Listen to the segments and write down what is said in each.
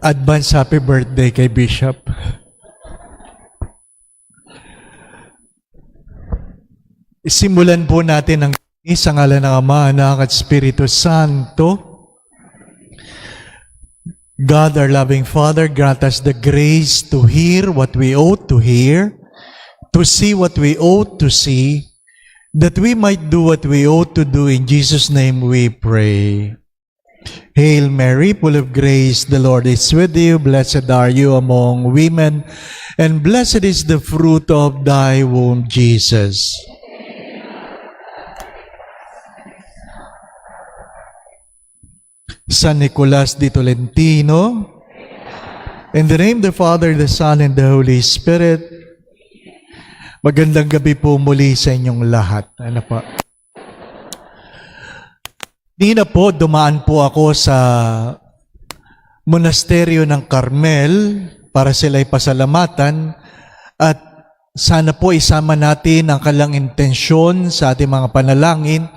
Advance happy birthday kay Bishop. Simulan po natin ang sa ngalan ng Ama, Anak at Espiritu Santo. God, our loving Father, grant us the grace to hear what we ought to hear, to see what we ought to see, that we might do what we ought to do. In Jesus' name we pray. Hail Mary, full of grace, the Lord is with you. Blessed are you among women, and blessed is the fruit of thy womb, Jesus. San Nicolas de Tolentino, in the name of the Father, the Son, and the Holy Spirit. Magandang gabi po muli sa inyong lahat. Ano po? Nina po, dumaan po ako sa monasteryo ng Carmel para sila'y pasalamatan at sana po isama natin ang kanilang intensyon sa ating mga panalangin.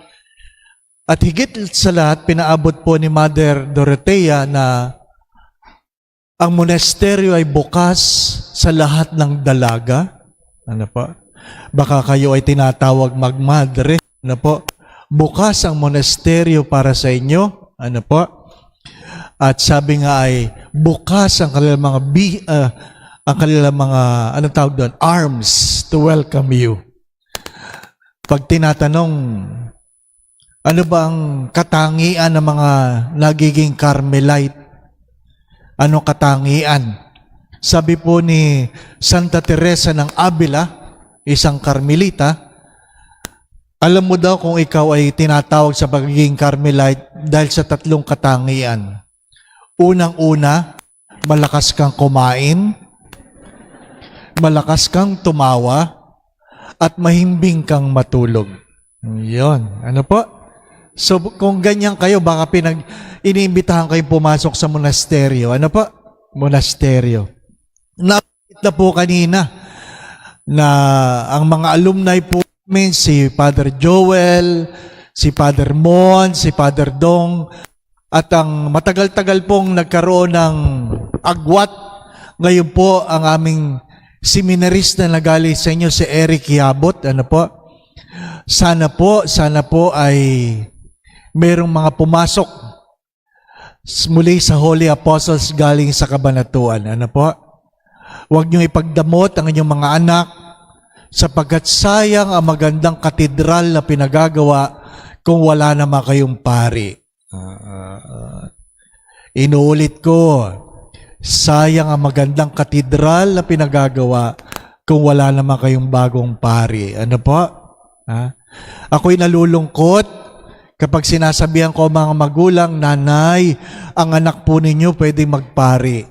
At higit sa lahat, pinaabot po ni Mother Dorothea na ang monasteryo ay bukas sa lahat ng dalaga. Ano po? Baka kayo ay tinatawag magmadre. Ano po? Bukas ang monasteryo para sa inyo. Ano po? At sabi nga ay bukas ang kanilang mga anong tawag doon? Arms to welcome you. Pag tinatanong, ano ba ang katangian ng mga nagiging Carmelite? Ano katangian? Sabi po ni Santa Teresa ng Avila, isang Carmelita, alam mo daw kung ikaw ay tinatawag sa pagiging Carmelite dahil sa tatlong katangian. Unang-una, malakas kang kumain, malakas kang tumawa, at mahimbing kang matulog. Yun. Ano po? So, kung ganyan kayo, baka iniimbitahan kayong pumasok sa monasteryo. Ano pa? Monasteryo. Napakita na po kanina na ang mga alumni po namin, si Father Joel, si Father Mon, si Father Dong, at ang matagal-tagal pong nagkaroon ng agwat, ngayon po ang aming seminarista na galing sa inyo, si Eric Yabot. Ano po? Sana po ay merong mga pumasok muli sa Holy Apostles galing sa kabanatuan. Ano po? Huwag niyong ipagdamot ang inyong mga anak sapagkat sayang ang magandang katedral na pinagagawa kung wala naman kayong pari. Inuulit ko, sayang ang magandang katedral na pinagagawa kung wala naman kayong bagong pari. Ano po? Ako'y nalulungkot kapag sinasabihan ko mga magulang, nanay, ang anak po ninyo pwedeng magpari.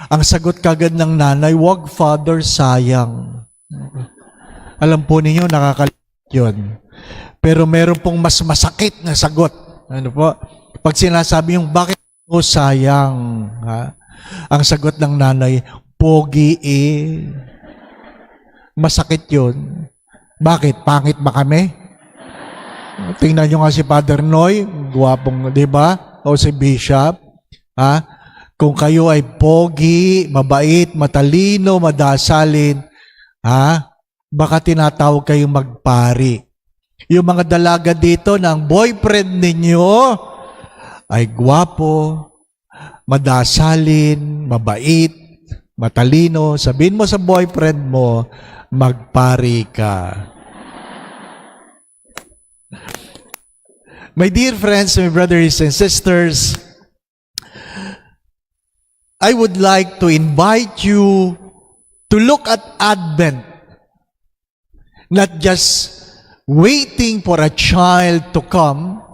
Ang sagot kagad ng nanay, wag father, sayang. Alam po ninyo, nakakalimot yun. Pero meron pong mas masakit na sagot. Ano po? Pag sinasabi yung, bakit po sayang? Ang sagot ng nanay, pogi eh. Masakit yun. Bakit? Pangit ba kami? Tingnan nyo nga si Father Noy, guwapong, di ba? O si Bishop. Kung kayo ay pogi, mabait, matalino, madasalin, baka tinatawag kayong magpari. Yung mga dalaga dito na ang boyfriend ninyo ay guwapo, madasalin, mabait, matalino. Sabihin mo sa boyfriend mo, magpari ka. My dear friends, my brothers and sisters, I would like to invite you to look at Advent, not just waiting for a child to come,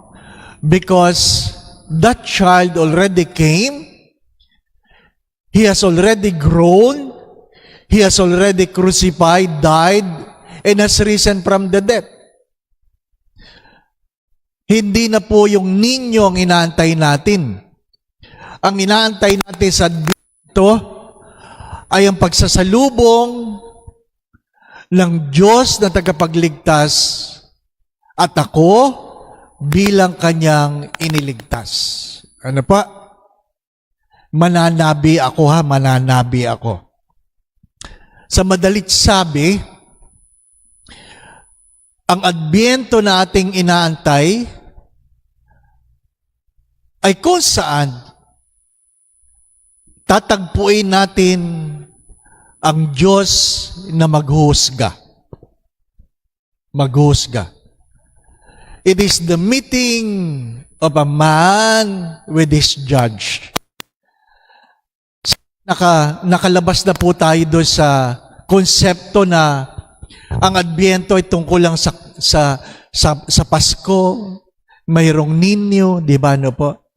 because that child already came, he has already grown, he has already crucified, died, and has risen from the dead. Hindi na po yung ninyo ang inaantay natin. Ang inaantay natin sa dito ay ang pagsasalubong ng Diyos na tagapagligtas at ako bilang kanyang iniligtas. Ano pa? Mananabi ako ha, mananabi ako. Sa madalit sabi, ang adbyento na ating inaantay ay kung saan tatagpuin natin ang Diyos na maghuhusga. Maghuhusga. It is the meeting of a man with his judge. Nakalabas na po tayo doon sa konsepto na ang Adbyento ay tungkol lang sa Pasko, mayroong ninyo, di ba no po?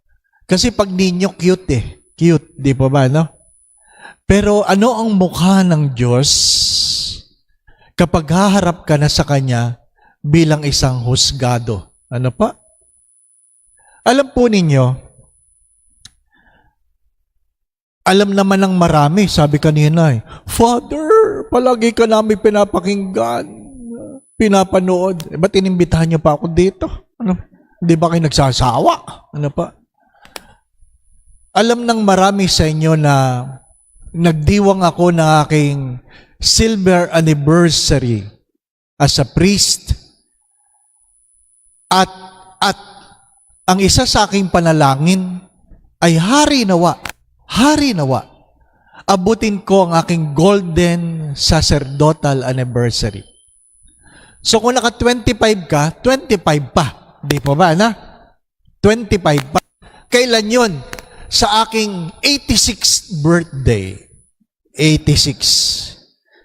Kasi pag ninyo, cute eh. Cute, di po ba no? Pero ano ang mukha ng Diyos kapag haharap ka na sa Kanya bilang isang husgado? Ano pa? Alam po ninyo, alam naman ng marami, sabi kanina Father, palagi ka namin pinapakinggan, pinapanood. Ba't inimbitahan niyo pa ako dito? Ano? Di ba kayo nagsasawa? Ano pa? Alam ng marami sa inyo na nagdiwang ako ng aking silver anniversary as a priest. At ang isa sa aking panalangin ay hari nawa, abutin ko ang aking golden sacerdotal anniversary. So kung naka 25 ka, 25 pa. Di po ba na? 25 pa. Kailan yun? Sa aking 86th birthday. 86.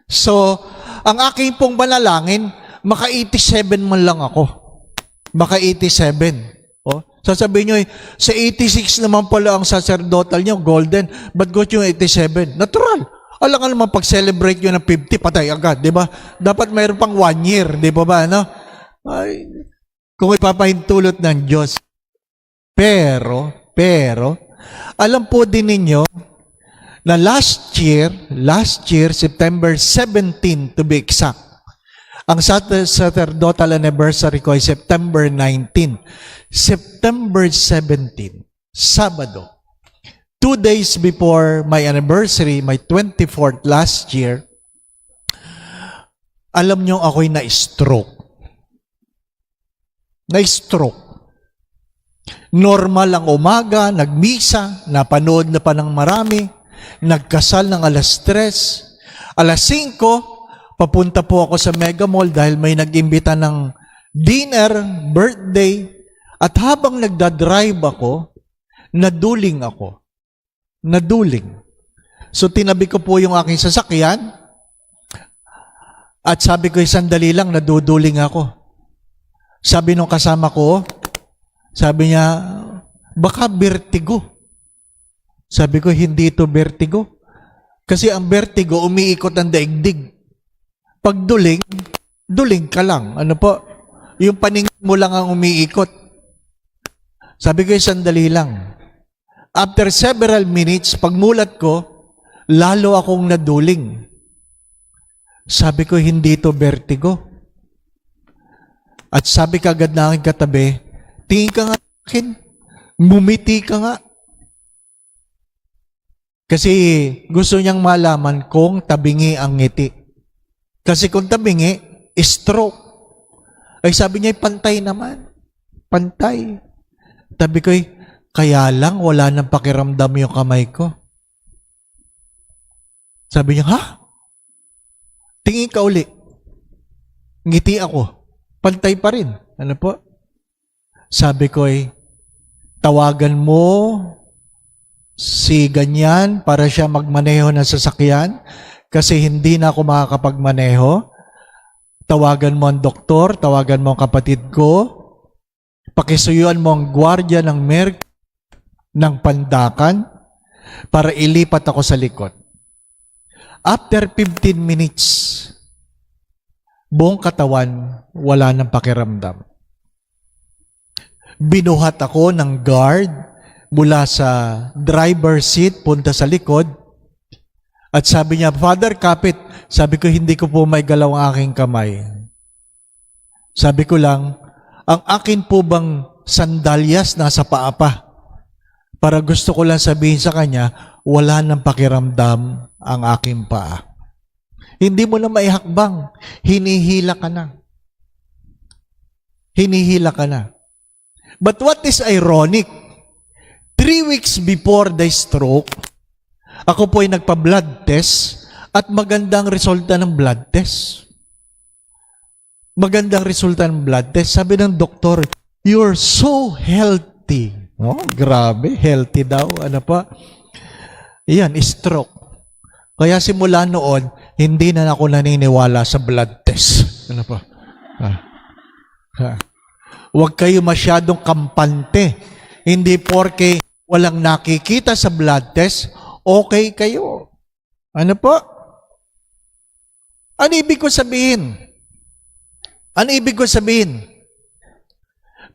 So, ang aking pong panalangin, maka 87 man lang ako. Maka 87. Oh, sasabihin nyo, sa 86 naman pala ang sacerdotal nyo, golden, but got yung 87? Natural. Alam ka naman, pag-celebrate nyo ng 50, patay agad, di ba? Dapat mayroon pang 1 year, di ba ba, no? Ay, kung ipapahintulot ng Diyos. Pero, alam po din ninyo, na last year, September 17 to be exact, ang sacerdotal anniversary ko ay September 19. September 17, Sabado. 2 days before my anniversary, my 24th last year, alam nyo ako'y na-stroke. Na-stroke. Normal ang umaga, nagmisa, napanood na pa ng marami, nagkasal ng alas 3, alas 5, papunta po ako sa Mega Mall dahil may nag-imbita ng dinner, birthday, at habang nagdadrive ako, naduling ako. Naduling. So tinabi ko po yung aking sasakyan at sabi ko, sandali lang, naduduling ako. Sabi nung kasama ko, sabi niya, baka vertigo. Sabi ko, hindi ito vertigo. Kasi ang vertigo, umiikot ang daigdig. Pag duling, duling ka lang. Ano po? Yung paningin mo lang ang umiikot. Sabi ko, sandali lang. After several minutes, pagmulat ko, lalo akong naduling. Sabi ko, hindi ito vertigo. At sabi ka agad na aking katabi, tingin ka nga akin, mumiti ka nga. Kasi gusto niyang malaman kung tabingi ang ngiti. Kasi kung tabingi, stroke. Ay sabi niya, pantay naman. Pantay. Sabi ko, kaya lang wala nang pakiramdam yung kamay ko. Sabi niya, ha? Tingin ka uli. Ngiti ako. Pantay pa rin. Ano po? Sabi ko, tawagan mo si ganyan para siya magmaneho ng sasakyan kasi hindi na ako makakapagmaneho. Tawagan mo ang doktor, tawagan mo ang kapatid ko, pakisuyuan mo ang gwardiya ng merk ng Pandakan para ilipat ako sa likod. After 15 minutes, buong katawan, wala nang pakiramdam. Binuhat ako ng guard mula sa driver seat, punta sa likod. At sabi niya, Father, kapit. Sabi ko, hindi ko po may galaw ang aking kamay. Sabi ko lang, ang akin po bang sandalyas nasa paa pa? para gusto ko lang sabihin sa kanya, wala nang pakiramdam ang aking paa. Hindi mo na maihakbang. Hinihila ka na. Hinihila ka na. But what is ironic, 3 weeks before the stroke, ako po ay nagpa-blood test at magandang resulta ng blood test. Magandang resulta ng blood test. Sabi ng doktor, you're so healthy. Oh, grabe, healthy daw. Ano pa? Yan, stroke. Kaya simula noon, hindi na ako naniniwala sa blood test. Ano pa? Huwag kayo masyadong kampante. Hindi porke walang nakikita sa blood test, okay kayo. Ano po? Ano ibig ko sabihin? Ano ibig ko sabihin?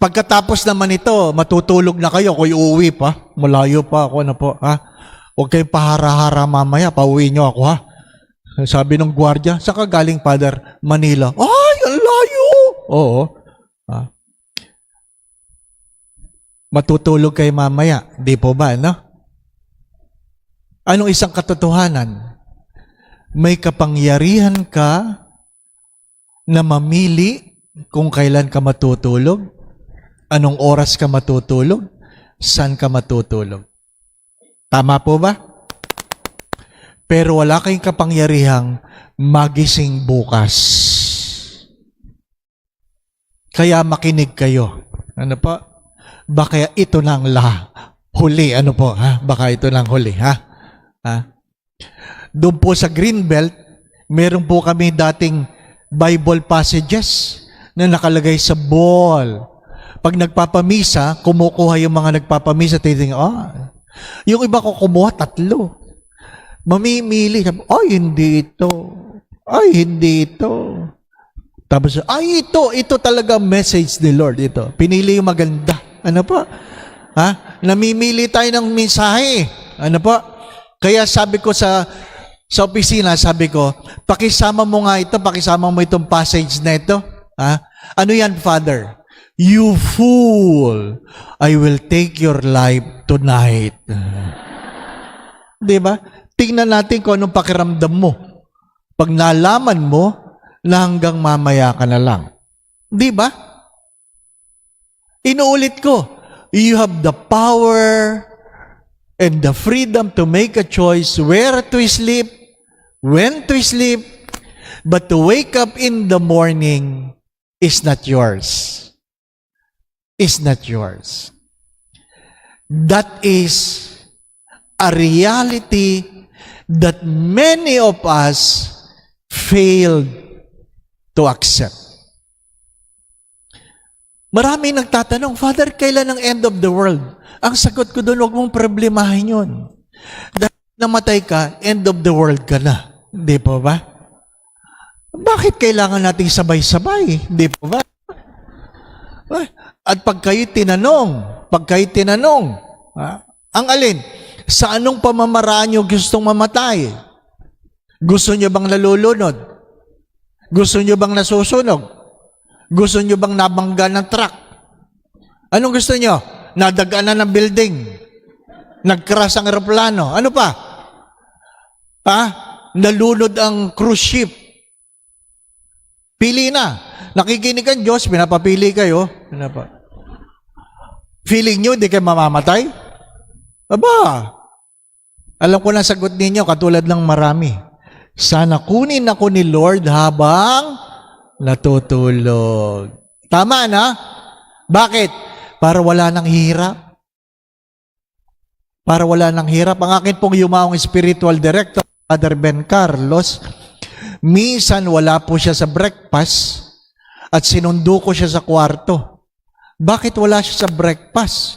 Pagkatapos naman ito, matutulog na kayo. Kung uuwi pa, malayo pa ako na po. Ha? Huwag kayong pahara-hara mamaya, pauwi nyo ako ha. Sabi ng gwardiya, saan ka galing, Father? Manila. Ay, ang layo! Oo. Ha? Matutulog kayo mamaya. Di po ba, no? Anong isang katotohanan? May kapangyarihan ka na mamili kung kailan ka matutulog, anong oras ka matutulog, saan ka matutulog. Tama po ba? Pero wala kayong kapangyarihang magising bukas. Kaya makinig kayo. Ano po? Baka ito nang huli. Ano po? Ha? Baka ito nang huli. Ha? Ha? Doon po sa Greenbelt, meron po kami dating Bible passages na nakalagay sa ball. Pag nagpapamisa, kumukuha yung mga nagpapamisa, titingin, yung iba ko kumuha 3. Mamimili. Ay, hindi ito. Ay, hindi ito. Tapos, ay, ito talaga message ni Lord. Ito. Pinili yung maganda. Ano po? Ha? Namimili tayo ng mensahe. Ano po? Kaya sabi ko sa opisina, sabi ko, pakisama mo nga ito, pakisama mo itong passage na ito. Ha? Ano yan, Father? You fool, I will take your life tonight. Diba? Tingnan natin kung anong pakiramdam mo. Pag nalaman mo na hanggang mamaya ka na lang. Diba? Inuulit ko, you have the power and the freedom to make a choice where to sleep, when to sleep, but to wake up in the morning is not yours. Is not yours. That is a reality that many of us failed to accept. Marami nagtatanong, Father, kailan ang end of the world? Ang sagot ko doon, huwag mong problemahin yun. Dahil namatay ka, end of the world ka na. Hindi po ba? Bakit kailangan nating sabay-sabay? Hindi po ba? At pag kayo tinanong, ang alin, sa anong pamamaraan nyo gustong mamatay? Gusto nyo bang nalulunod? Gusto nyo bang nasusunog? Gusto nyo bang nabangga ng truck? Anong gusto nyo? Nadagana ng building? Nag-crash ang aeroplano? Ano pa? Nalunod ang cruise ship? Pili na. Nakikinig ang Diyos, pinapapili kayo. Ano pa? Feeling nyo, di kayo mamamatay? Aba, alam ko na sagot ninyo, katulad ng marami. Sana kunin ako ni Lord habang natutulog. Tama na? Bakit? Para wala nang hirap. Para wala nang hirap. Ang akin pong yumaong spiritual director, Father Ben Carlos, minsan wala po siya sa breakfast at sinundo ko siya sa kwarto. Bakit wala siya sa breakfast?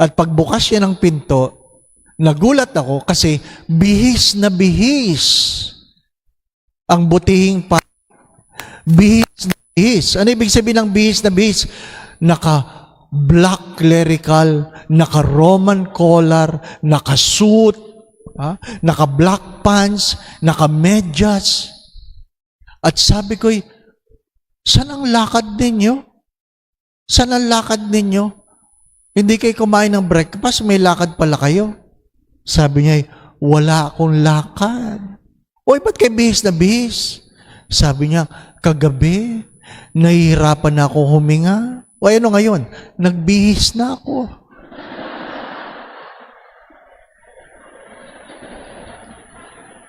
At pagbukas niya ng pinto, nagulat ako kasi bihis na bihis ang butihing pa. Bihis na bihis. Ano ibig sabihin ng bihis na bihis? Naka-black clerical, naka-Roman collar, naka-suit, naka-black pants, naka-medyas. At sabi ko, saan ang lakad ninyo? Saan ang lakad ninyo? Hindi kayo kumain ng breakfast, may lakad pala kayo. Sabi niya, wala akong lakad. Oy, ba't kayo bihis na bihis? Sabi niya, kagabi, nahihirapan na ako huminga. O ano ngayon? Nagbihis na ako.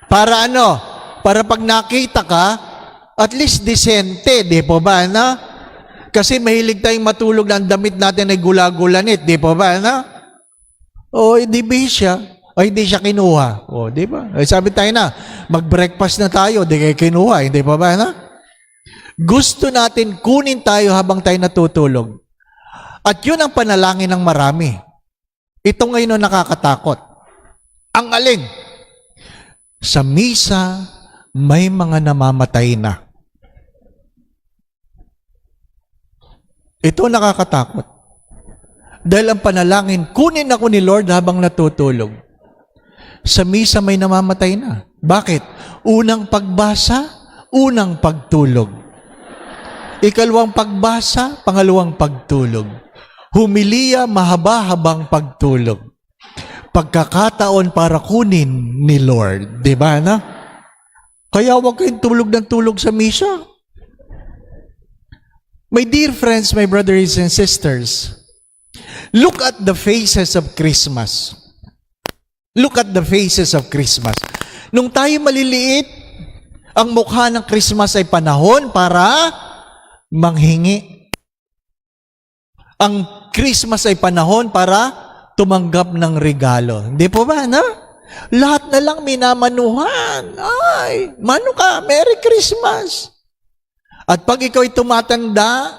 Para ano? Para pag nakita ka, at least decente, di po ba, na? Kasi mahilig tayong matulog na ang damit natin ay gula-gulanit, di po ba, na? O, hindi bihis siya. O, hindi siya kinuha. O, di ba? Ay, sabi tayo na, mag-breakfast na tayo, di kayo kinuha, hindi pa ba, na? Gusto natin kunin tayo habang tayo natutulog. At yun ang panalangin ng marami. Ito ngayon ang nakakatakot. Ang alin? Sa misa, may mga namamatay na. Ito nakakatakot. Dahil ang panalangin, kunin ako ni Lord habang natutulog. Sa misa may namamatay na. Bakit? Unang pagbasa, unang pagtulog. Ikalawang pagbasa, pangalawang pagtulog. Humiliya, mahaba-habang pagtulog. Pagkakataon para kunin ni Lord. Diba na? Kaya huwag kayong tulog ng tulog sa misa. My dear friends, my brothers and sisters, look at the faces of Christmas. Look at the faces of Christmas. Nung tayo maliliit, ang mukha ng Christmas ay panahon para manghingi. Ang Christmas ay panahon para tumanggap ng regalo. Hindi po ba, no? Lahat na lang minamanuhan. Ay, mano ka, Merry Christmas. At pag ikaw ay tumatanda,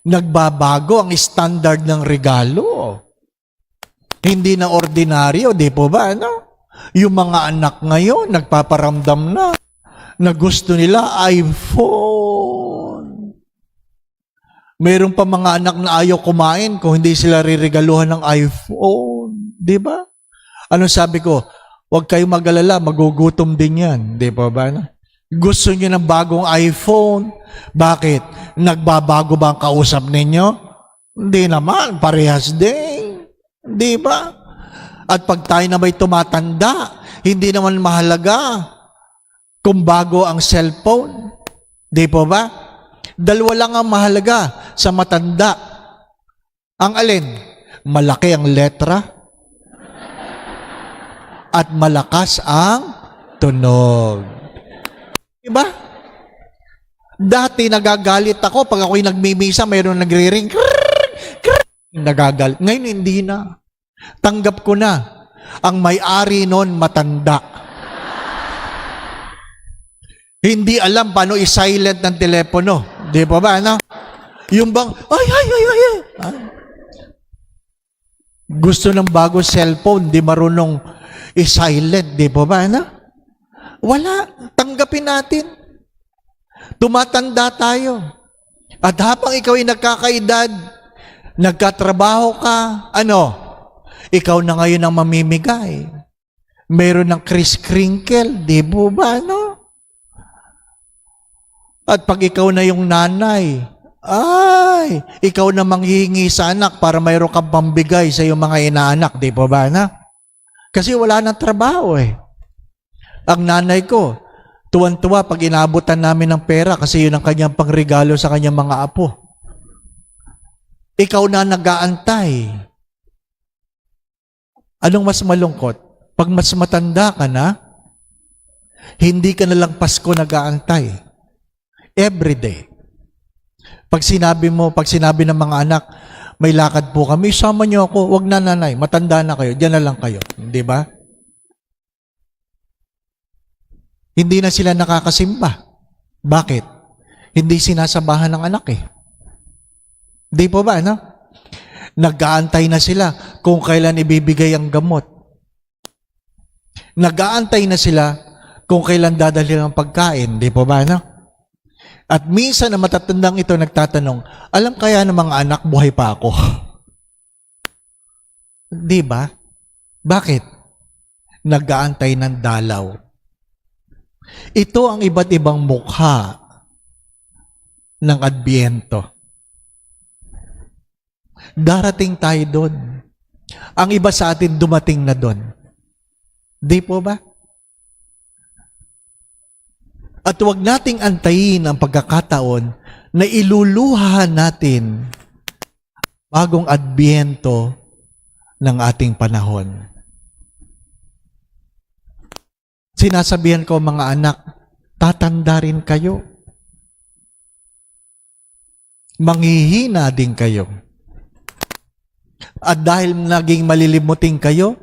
nagbabago ang standard ng regalo. Hindi na ordinaryo, di po ba, Yung mga anak ngayon, nagpaparamdam na gusto nila iPhone. Meron pa mga anak na ayaw kumain kung hindi sila riregaluhan ng iPhone. Di ba? Ano sabi ko? Huwag kayong mag-alala, magugutom din yan. Di pa ba? Gusto niyo ng bagong iPhone? Bakit? Nagbabago ba ang kausap ninyo? Hindi naman, parehas din. Di ba? At pag tayo na may tumatanda, hindi naman mahalaga kung bago ang cellphone. Di po ba? Dalawa lang ang mahalaga sa matanda. Ang alin? Malaki ang letra at malakas ang tunog. Diba? Dati nagagalit ako pag ako'y nagmimisa, mayroon nagre-ring. Nagagalit. Ngayon hindi na. Tanggap ko na. Ang may-ari nun matanda. Hindi alam paano i-silent ng telepono. Di ba ba, Yung bang, ay. Gusto ng bago cellphone, di marunong i-silent. Di ba ba, Wala. Tanggapin natin. Tumatanda tayo. At habang ikaw ay nagkakaedad, nagkatrabaho ka, ikaw na ngayon ang mamimigay. Meron ng Kris Kringle, di ba, At pag ikaw na yung nanay, ikaw na manghihingi sa anak para mayroon kang pambigay sa iyong mga inaanak, di ba, Kasi wala nang trabaho, Ang nanay ko, tuwan-tuwa pag inabutan namin ng pera kasi yun ang kanyang pangregalo sa kanyang mga apo. Ikaw na nag-aantay. Anong mas malungkot? Pag mas matanda ka na, hindi ka na lang Pasko nag-aantay. Every day. Pag sinabi ng mga anak, may lakad po kami, sama niyo ako, wag na nanay, matanda na kayo, diyan na lang kayo. Di ba? Hindi na sila nakakasimba. Bakit? Hindi sinasabahan ng anak Di po ba, Nag-aantay na sila kung kailan ibibigay ang gamot. Nag-aantay na sila kung kailan dadalhin ang pagkain. Di po ba, At minsan na matatandang ito nagtatanong, alam kaya ng mga anak, buhay pa ako? Di ba? Bakit? Nag-aantay ng dalaw. Ito ang iba't ibang mukha ng Adbyento. Darating tayo doon. Ang iba sa atin dumating na doon. Di po ba? At huwag nating antayin ang pagkakataon na iluluha natin bagong adbyento ng ating panahon. Sinasabihan ko mga anak, tatanda rin kayo. Manghihina din kayo. At dahil naging malilimuting kayo,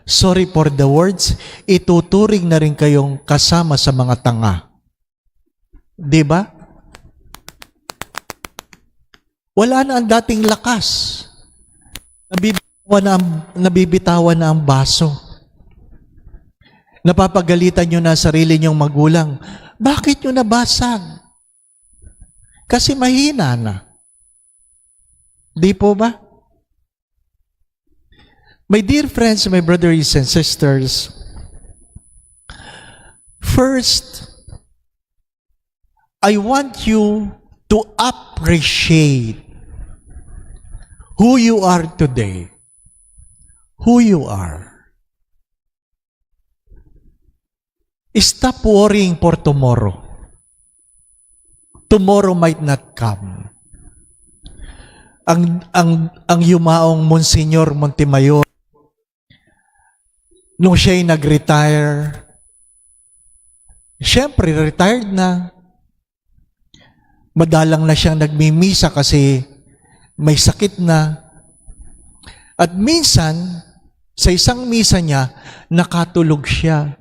sorry for the words, ituturing na rin kayong kasama sa mga tanga. Di ba? Wala na ang dating lakas. Nabibitawan na ang baso. Napapagalitan nyo na sarili nyong magulang. Bakit nyo nabasag? Kasi mahina na. Di po ba? My dear friends, my brothers and sisters, first, I want you to appreciate who you are today. Who you are. Stop worrying for tomorrow. Tomorrow might not come. Ang yumaong Monsignor Montemayor, nung siya'y nag-retire, siyempre, retired na. Madalang na siyang nagmimisa kasi may sakit na. At minsan, sa isang misa niya, nakatulog siya.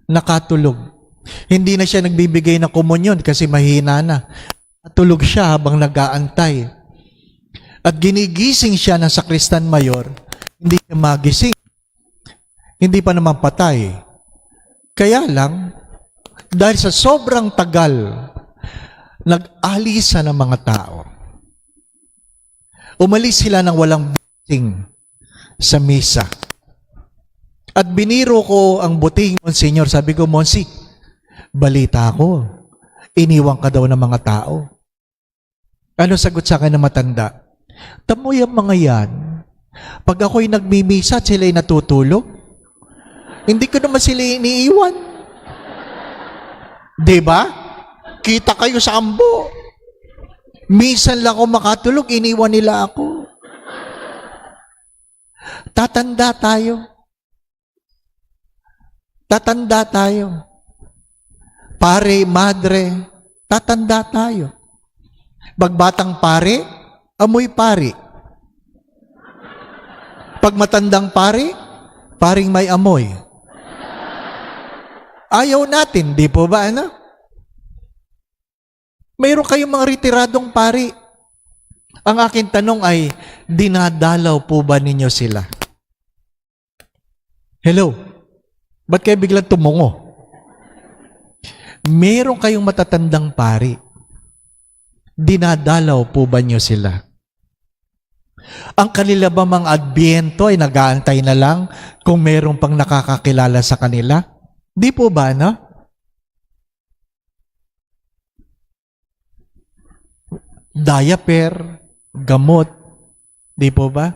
Nakatulog. Hindi na siya nagbibigay ng komunyon kasi mahina na. Natulog siya habang nag-aantay. At ginigising siya ng sakristan mayor, hindi siya magising. Hindi pa naman patay. Kaya lang, dahil sa sobrang tagal, nag-alisa ng mga tao. Umalis sila ng walang blessing sa misa. At biniro ko ang buting Monsignor. Sabi ko, Monsi, balita ko, iniwan ka daw ng mga tao. Ano sagot sa akin na matanda? Tamo yung mga yan. Pag ako'y nagmimisa at sila'y natutulog, hindi ko naman sila iniiwan. Diba? Kita kayo sa ambo. Minsan lang ako makatulog, iniwan nila ako. Tatanda tayo. Tatanda tayo. Pare, madre, tatanda tayo. Pagbatang pare, amoy pare. Pag matandang pare, paring may amoy. Ayaw natin, di po ba, ano? Mayroon kayong mga retiradong pari. Ang aking tanong ay, dinadalaw po ba ninyo sila? Hello? Ba't kayo biglang tumungo? Meron kayong matatandang pari. Dinadalaw po ba nyo sila? Ang kanila ba mga adbyento ay nag-aantay na lang kung meron pang nakakakilala sa kanila? Di po ba, no? Diaper, gamot, di po ba?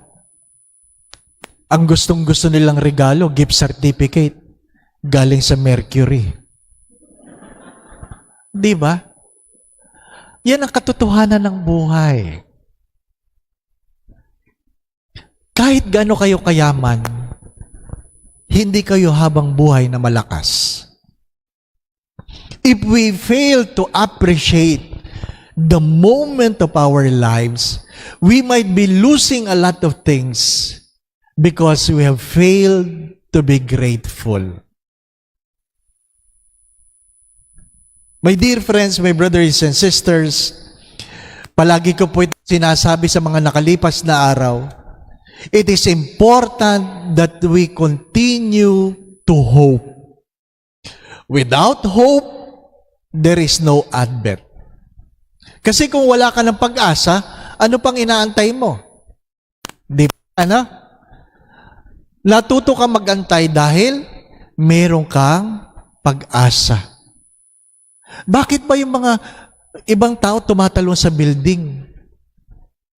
Ang gustong-gusto nilang regalo, gift certificate, galing sa Mercury. Di ba? Yan ang katotohanan ng buhay. Kahit gaano kayo kayaman, hindi kayo habang buhay na malakas. If we fail to appreciate the moment of our lives, we might be losing a lot of things because we have failed to be grateful. My dear friends, my brothers and sisters, palagi ko po ito sinasabi sa mga nakalipas na araw, it is important that we continue to hope. Without hope, there is no advent. Kasi kung wala ka ng pag-asa, ano pang inaantay mo? Di ba, ano? Natuto ka mag-antay dahil meron kang pag-asa. Bakit ba yung mga ibang tao tumatalon sa building?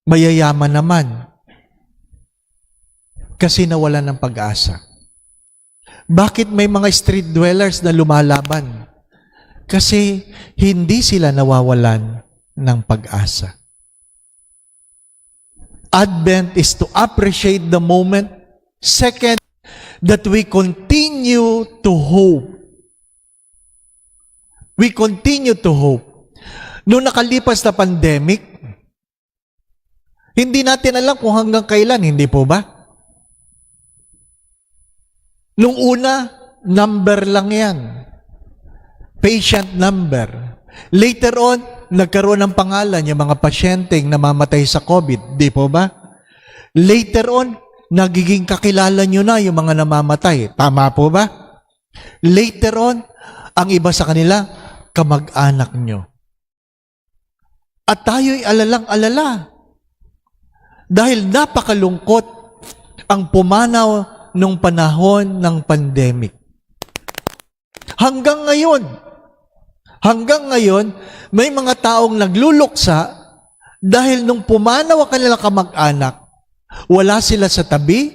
mayayaman naman kasi nawalan ng pag-asa. Bakit may mga street dwellers na lumalaban? Kasi hindi sila nawawalan ng pag-asa. Advent is to appreciate the moment. Second, that we continue to hope. We continue to hope. Noong nakalipas na pandemic, hindi natin alam kung hanggang kailan, hindi po ba? Nung una, number lang yan. Patient number. Later on, nagkaroon ng pangalan yung mga pasyenteng namamatay sa COVID. Di po ba? Later on, nagiging kakilala nyo na yung mga namamatay. Tama po ba? Later on, ang iba sa kanila, kamag-anak nyo. At tayo'y alalang-alala. Dahil napakalungkot ang pumanaw nung panahon ng pandemic. Hanggang ngayon, may mga taong nagluluksa dahil nung pumanaw ang kanilang kamag-anak, wala sila sa tabi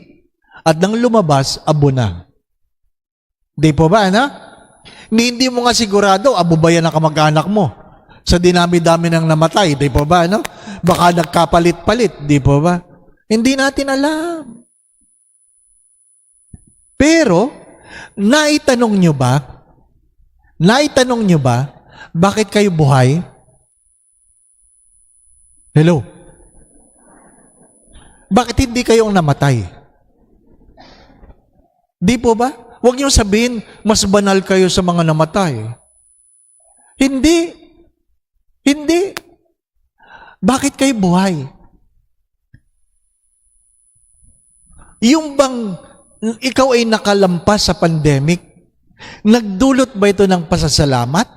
at nang lumabas, abo na. Di po ba, ana? Hindi mo nga sigurado, abo ba yan ang kamag-anak mo? Sa dinami-dami ng namatay, di po ba, ano? Baka nagkapalit-palit, di po ba? Hindi natin alam. Pero, naitanong nyo ba, bakit kayo buhay? Hello? Bakit hindi kayong namatay? Di po ba? Huwag nyo sabihin, mas banal kayo sa mga namatay. Hindi. Bakit kayo buhay? Yung bang ikaw ay nakalampas sa pandemic, nagdulot ba ito ng pasasalamat?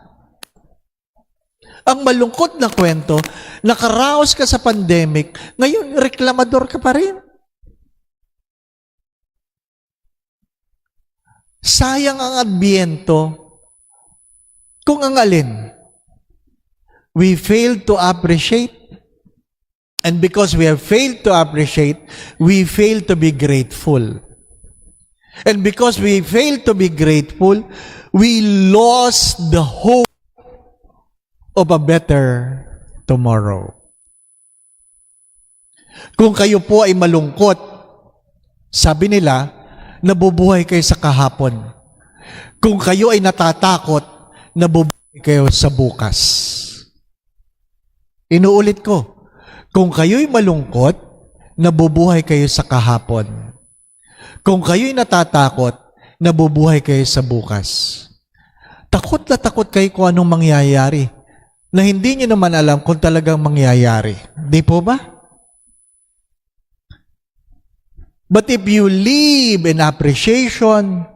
Ang malungkot na kwento, nakaraos ka sa pandemic, ngayon reklamador ka pa rin. Sayang ang Adbyento kung ang alin. We failed to appreciate, and because we have failed to appreciate, we fail to be grateful. And because we failed to be grateful, we lost the hope of a better tomorrow. Kung kayo po ay malungkot, sabi nila, nabubuhay kayo sa kahapon. Kung kayo ay natatakot, nabubuhay kayo sa bukas. Inuulit ko, kung kayo'y malungkot, nabubuhay kayo sa kahapon. Kung kayo'y natatakot, nabubuhay kayo sa bukas. Takot na takot kayo kung anong mangyayari na hindi nyo naman alam kung talagang mangyayari. Di po ba? But if you live in appreciation,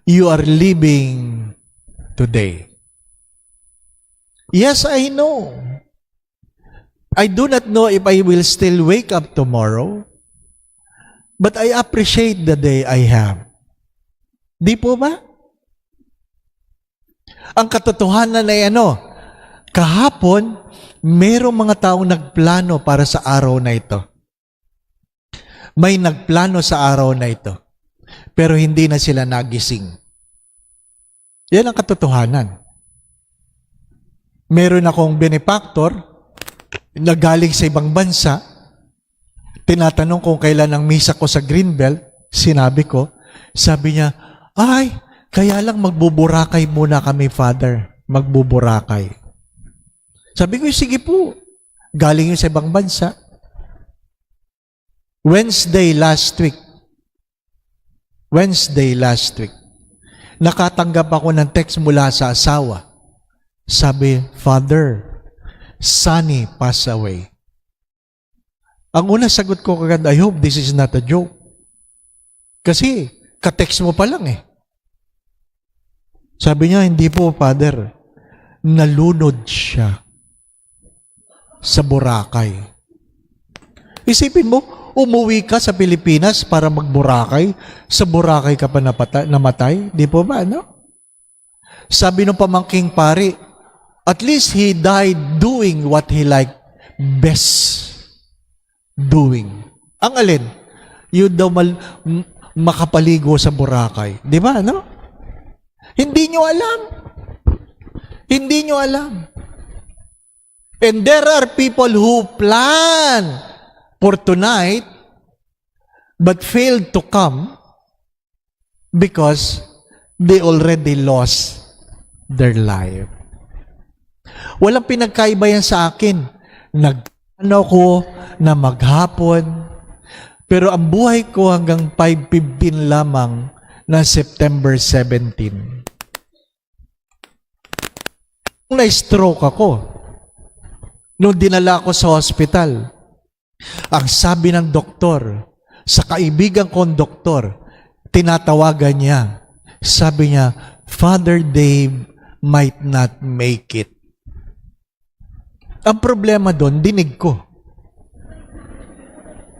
you are living today. Yes, I know. I do not know if I will still wake up tomorrow, but I appreciate the day I have. Di po ba? Ang katotohanan ay kahapon, merong mga taong nagplano para sa araw na ito. May nagplano sa araw na ito, pero hindi na sila nagising. Yan ang katotohanan. Meron akong benefactor na galing sa ibang bansa, tinatanong kung kailan ang misa ko sa Greenbelt, sabi niya, ay, kaya lang magbuburakay muna kami, Father. Magbuburakay. Sabi ko, sige po. Galing yun sa ibang bansa. Wednesday last week, nakatanggap ako ng text mula sa asawa. Sabi, Father, Sunny passed away. Ang una sagot ko kagad, I hope this is not a joke. Kasi, ka-text mo pa lang eh. Sabi niya, hindi po, Father. Nalunod siya sa Boracay. Isipin mo, umuwi ka sa Pilipinas para mag-Boracay, sa Boracay ka pa namatay? Di po ba, Sabi ng pamangking pari, at least he died doing what he liked best. doing. Ang alin? Yun daw makapaligo sa Boracay. Di ba, no? Hindi nyo alam. Hindi nyo alam. And there are people who plan for tonight but failed to come because they already lost their life. Walang pinagkaiba yan sa akin. Nag-ano ko na maghapon, pero ang buhay ko hanggang 5:15 lamang na September 17. Na-stroke ako. Nung dinala ako sa hospital, ang sabi ng doktor, sa kaibigan kong doktor, tinatawagan niya, sabi niya, Father Dave might not make it. Ang problema doon, dinig ko.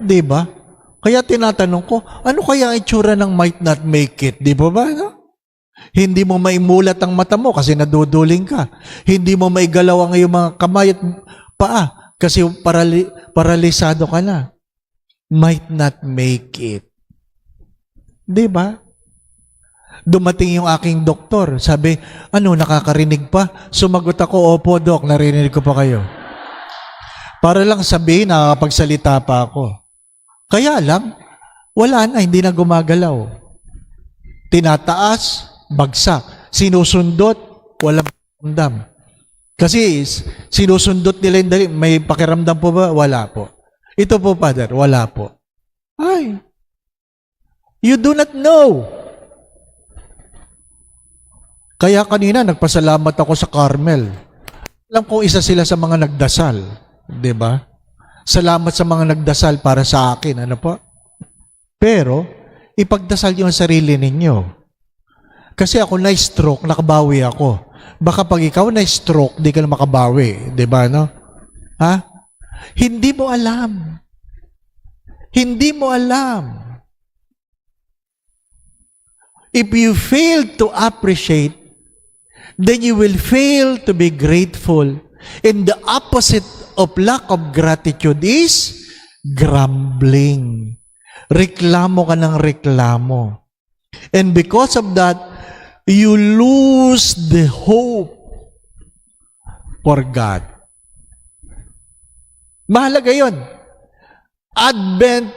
Diba? Kaya tinatanong ko, ano kaya ang itsura ng might not make it? Di ba ba? No? Hindi mo maimulat ang mata mo kasi naduduling ka. Hindi mo maigalaw ang iyong mga kamay at paa kasi paralisado ka na. Might not make it. Di ba? Dumating yung aking doktor. Sabi, ano, nakakarinig pa? Sumagot ako, opo, Dok, narinig ko pa kayo. Para lang sabihin, nakakapagsalita pa ako. Kaya lang, wala na, hindi na gumagalaw. Tinataas, bagsak. Sinusundot, walang pakiramdam. Kasi sinusundot nila yung dali. May pakiramdam po ba? Wala po. Ito po, Father, wala po. Ay, you do not know. Kaya kanina, nagpasalamat ako sa Carmel. Alam ko, isa sila sa mga nagdasal. Diba? Salamat sa mga nagdasal para sa akin. Ano po? Pero, ipagdasal yung sarili ninyo. Kasi ako na-stroke, nakabawi ako. Baka pag ikaw na-stroke, di ka na makabawi. Diba, no? Ha? Hindi mo alam. Hindi mo alam. If you fail to appreciate, then you will fail to be grateful. And the opposite of lack of gratitude is grumbling. Reklamo ka ng reklamo. And because of that, you lose the hope for God. Mahalaga yun. Advent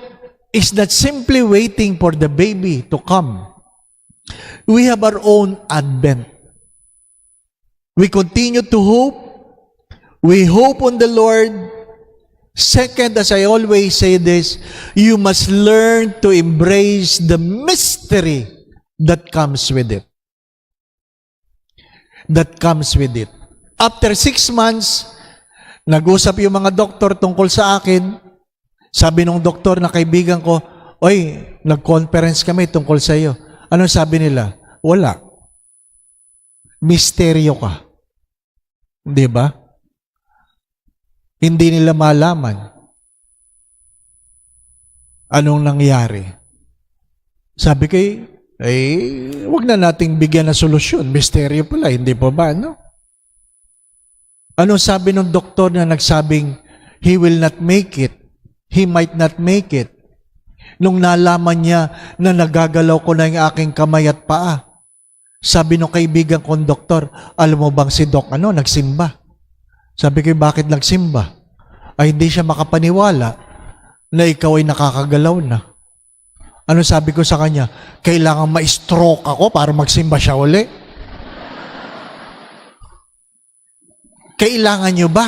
is not simply waiting for the baby to come. We have our own Advent. We continue to hope. We hope on the Lord. Second, as I always say this, you must learn to embrace the mystery that comes with it. That comes with it. After 6 months, nag-usap yung mga doktor tungkol sa akin. Sabi nung doktor na kaibigan ko, oy, nag-conference kami tungkol sa iyo. Anong sabi nila? Wala. Misteryo ka. Di ba? Hindi nila malaman anong nangyari. Sabi kay, wag na nating bigyan ng solusyon. Misteryo pala, hindi pa ba, no? Anong sabi ng doktor na nagsabing, he will not make it. He might not make it. Nung nalaman niya na nagagalaw ko na yung aking kamay at paa, sabi ng kaibigan kong doktor, alam mo bang si Doc, nagsimba? Sabi ko, bakit nagsimba? Ay, hindi siya makapaniwala na ikaw ay nakakagalaw na. Ano sabi ko sa kanya? Kailangan ma-stroke ako para magsimba siya uli? Kailangan nyo ba?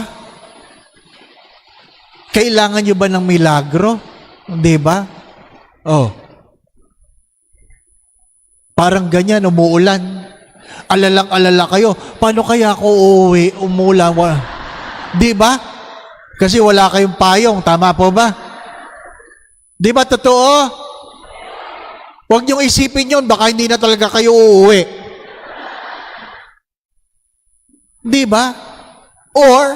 Kailangan nyo ba ng milagro? Di ba? Oh. Parang ganyan, umuulan. Alalang-alala kayo. Paano kaya ako uuwi? Umuulan. Di ba? Kasi wala kayong payong. Tama po ba? Di ba totoo? Huwag niyong isipin yun. Baka hindi na talaga kayo uuwi. Di ba? Or,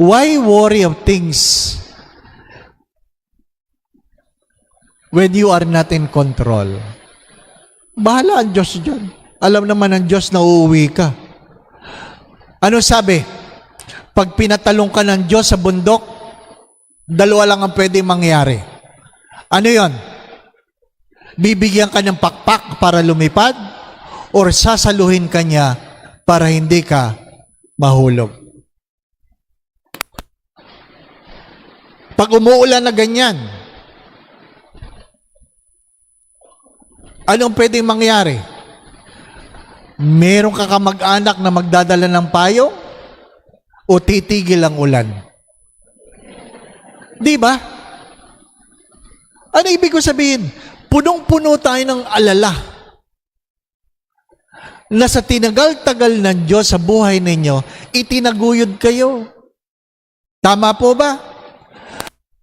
why worry of things when you are not in control? Bahala ang Diyos dyan. Alam naman ng Diyos na uuwi ka. Ano sabi? Pag pinatalong ka ng Diyos sa bundok, Dalawa lang ang pwedeng mangyari. Ano yon? Bibigyan ka ng pakpak para lumipad or sasaluhin ka niya para hindi ka mahulog. Pag umuulan na ganyan, anong pwedeng mangyari? Meron ka kamag-anak na magdadala ng payong o titigil ang ulan? Di ba? Ano ibig ko sabihin? Punong-puno tayo ng alala na sa tinagal-tagal ng Diyos sa buhay ninyo, itinaguyod kayo. Tama po ba?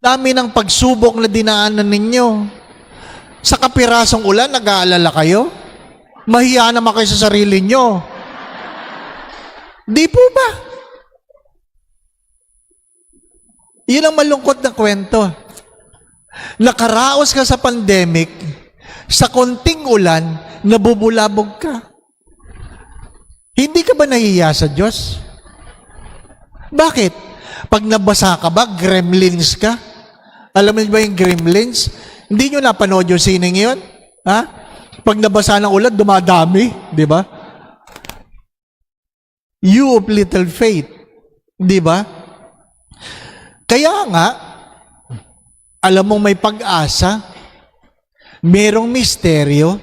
Dami ng pagsubok na dinaanan ninyo. Sa kapirasong ulan, nag-aalala kayo? Mahiya naman kayo sa sarili nyo. Di po ba? Yun ang malungkot na kwento. Nakaraos ka sa pandemic, sa konting ulan, nabubulabog ka. Hindi ka ba nahiya sa Diyos? Bakit? Pag nabasa ka ba, gremlins ka? Alam mo ba yung gremlins? Hindi nyo napanood yung sining yun? Ha? Pag nabasa ng ulan, dumadami. Di ba? You of little faith. Di ba? Kaya nga, alam mong may pag-asa, merong misteryo,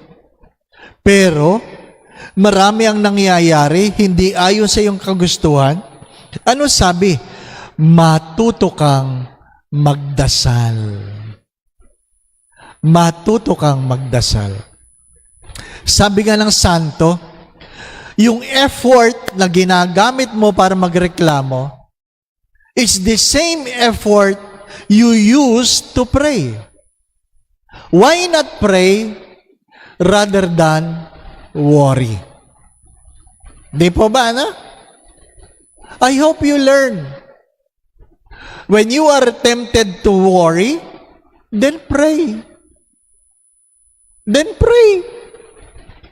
pero marami ang nangyayari, hindi ayon sa iyong kagustuhan. Ano sabi? Matuto kang magdasal. Matuto kang magdasal. Sabi nga ng santo, yung effort na ginagamit mo para magreklamo is the same effort you use to pray. Why not pray rather than worry? Di po ba, ano? I hope you learn. When you are tempted to worry, then pray. Then pray.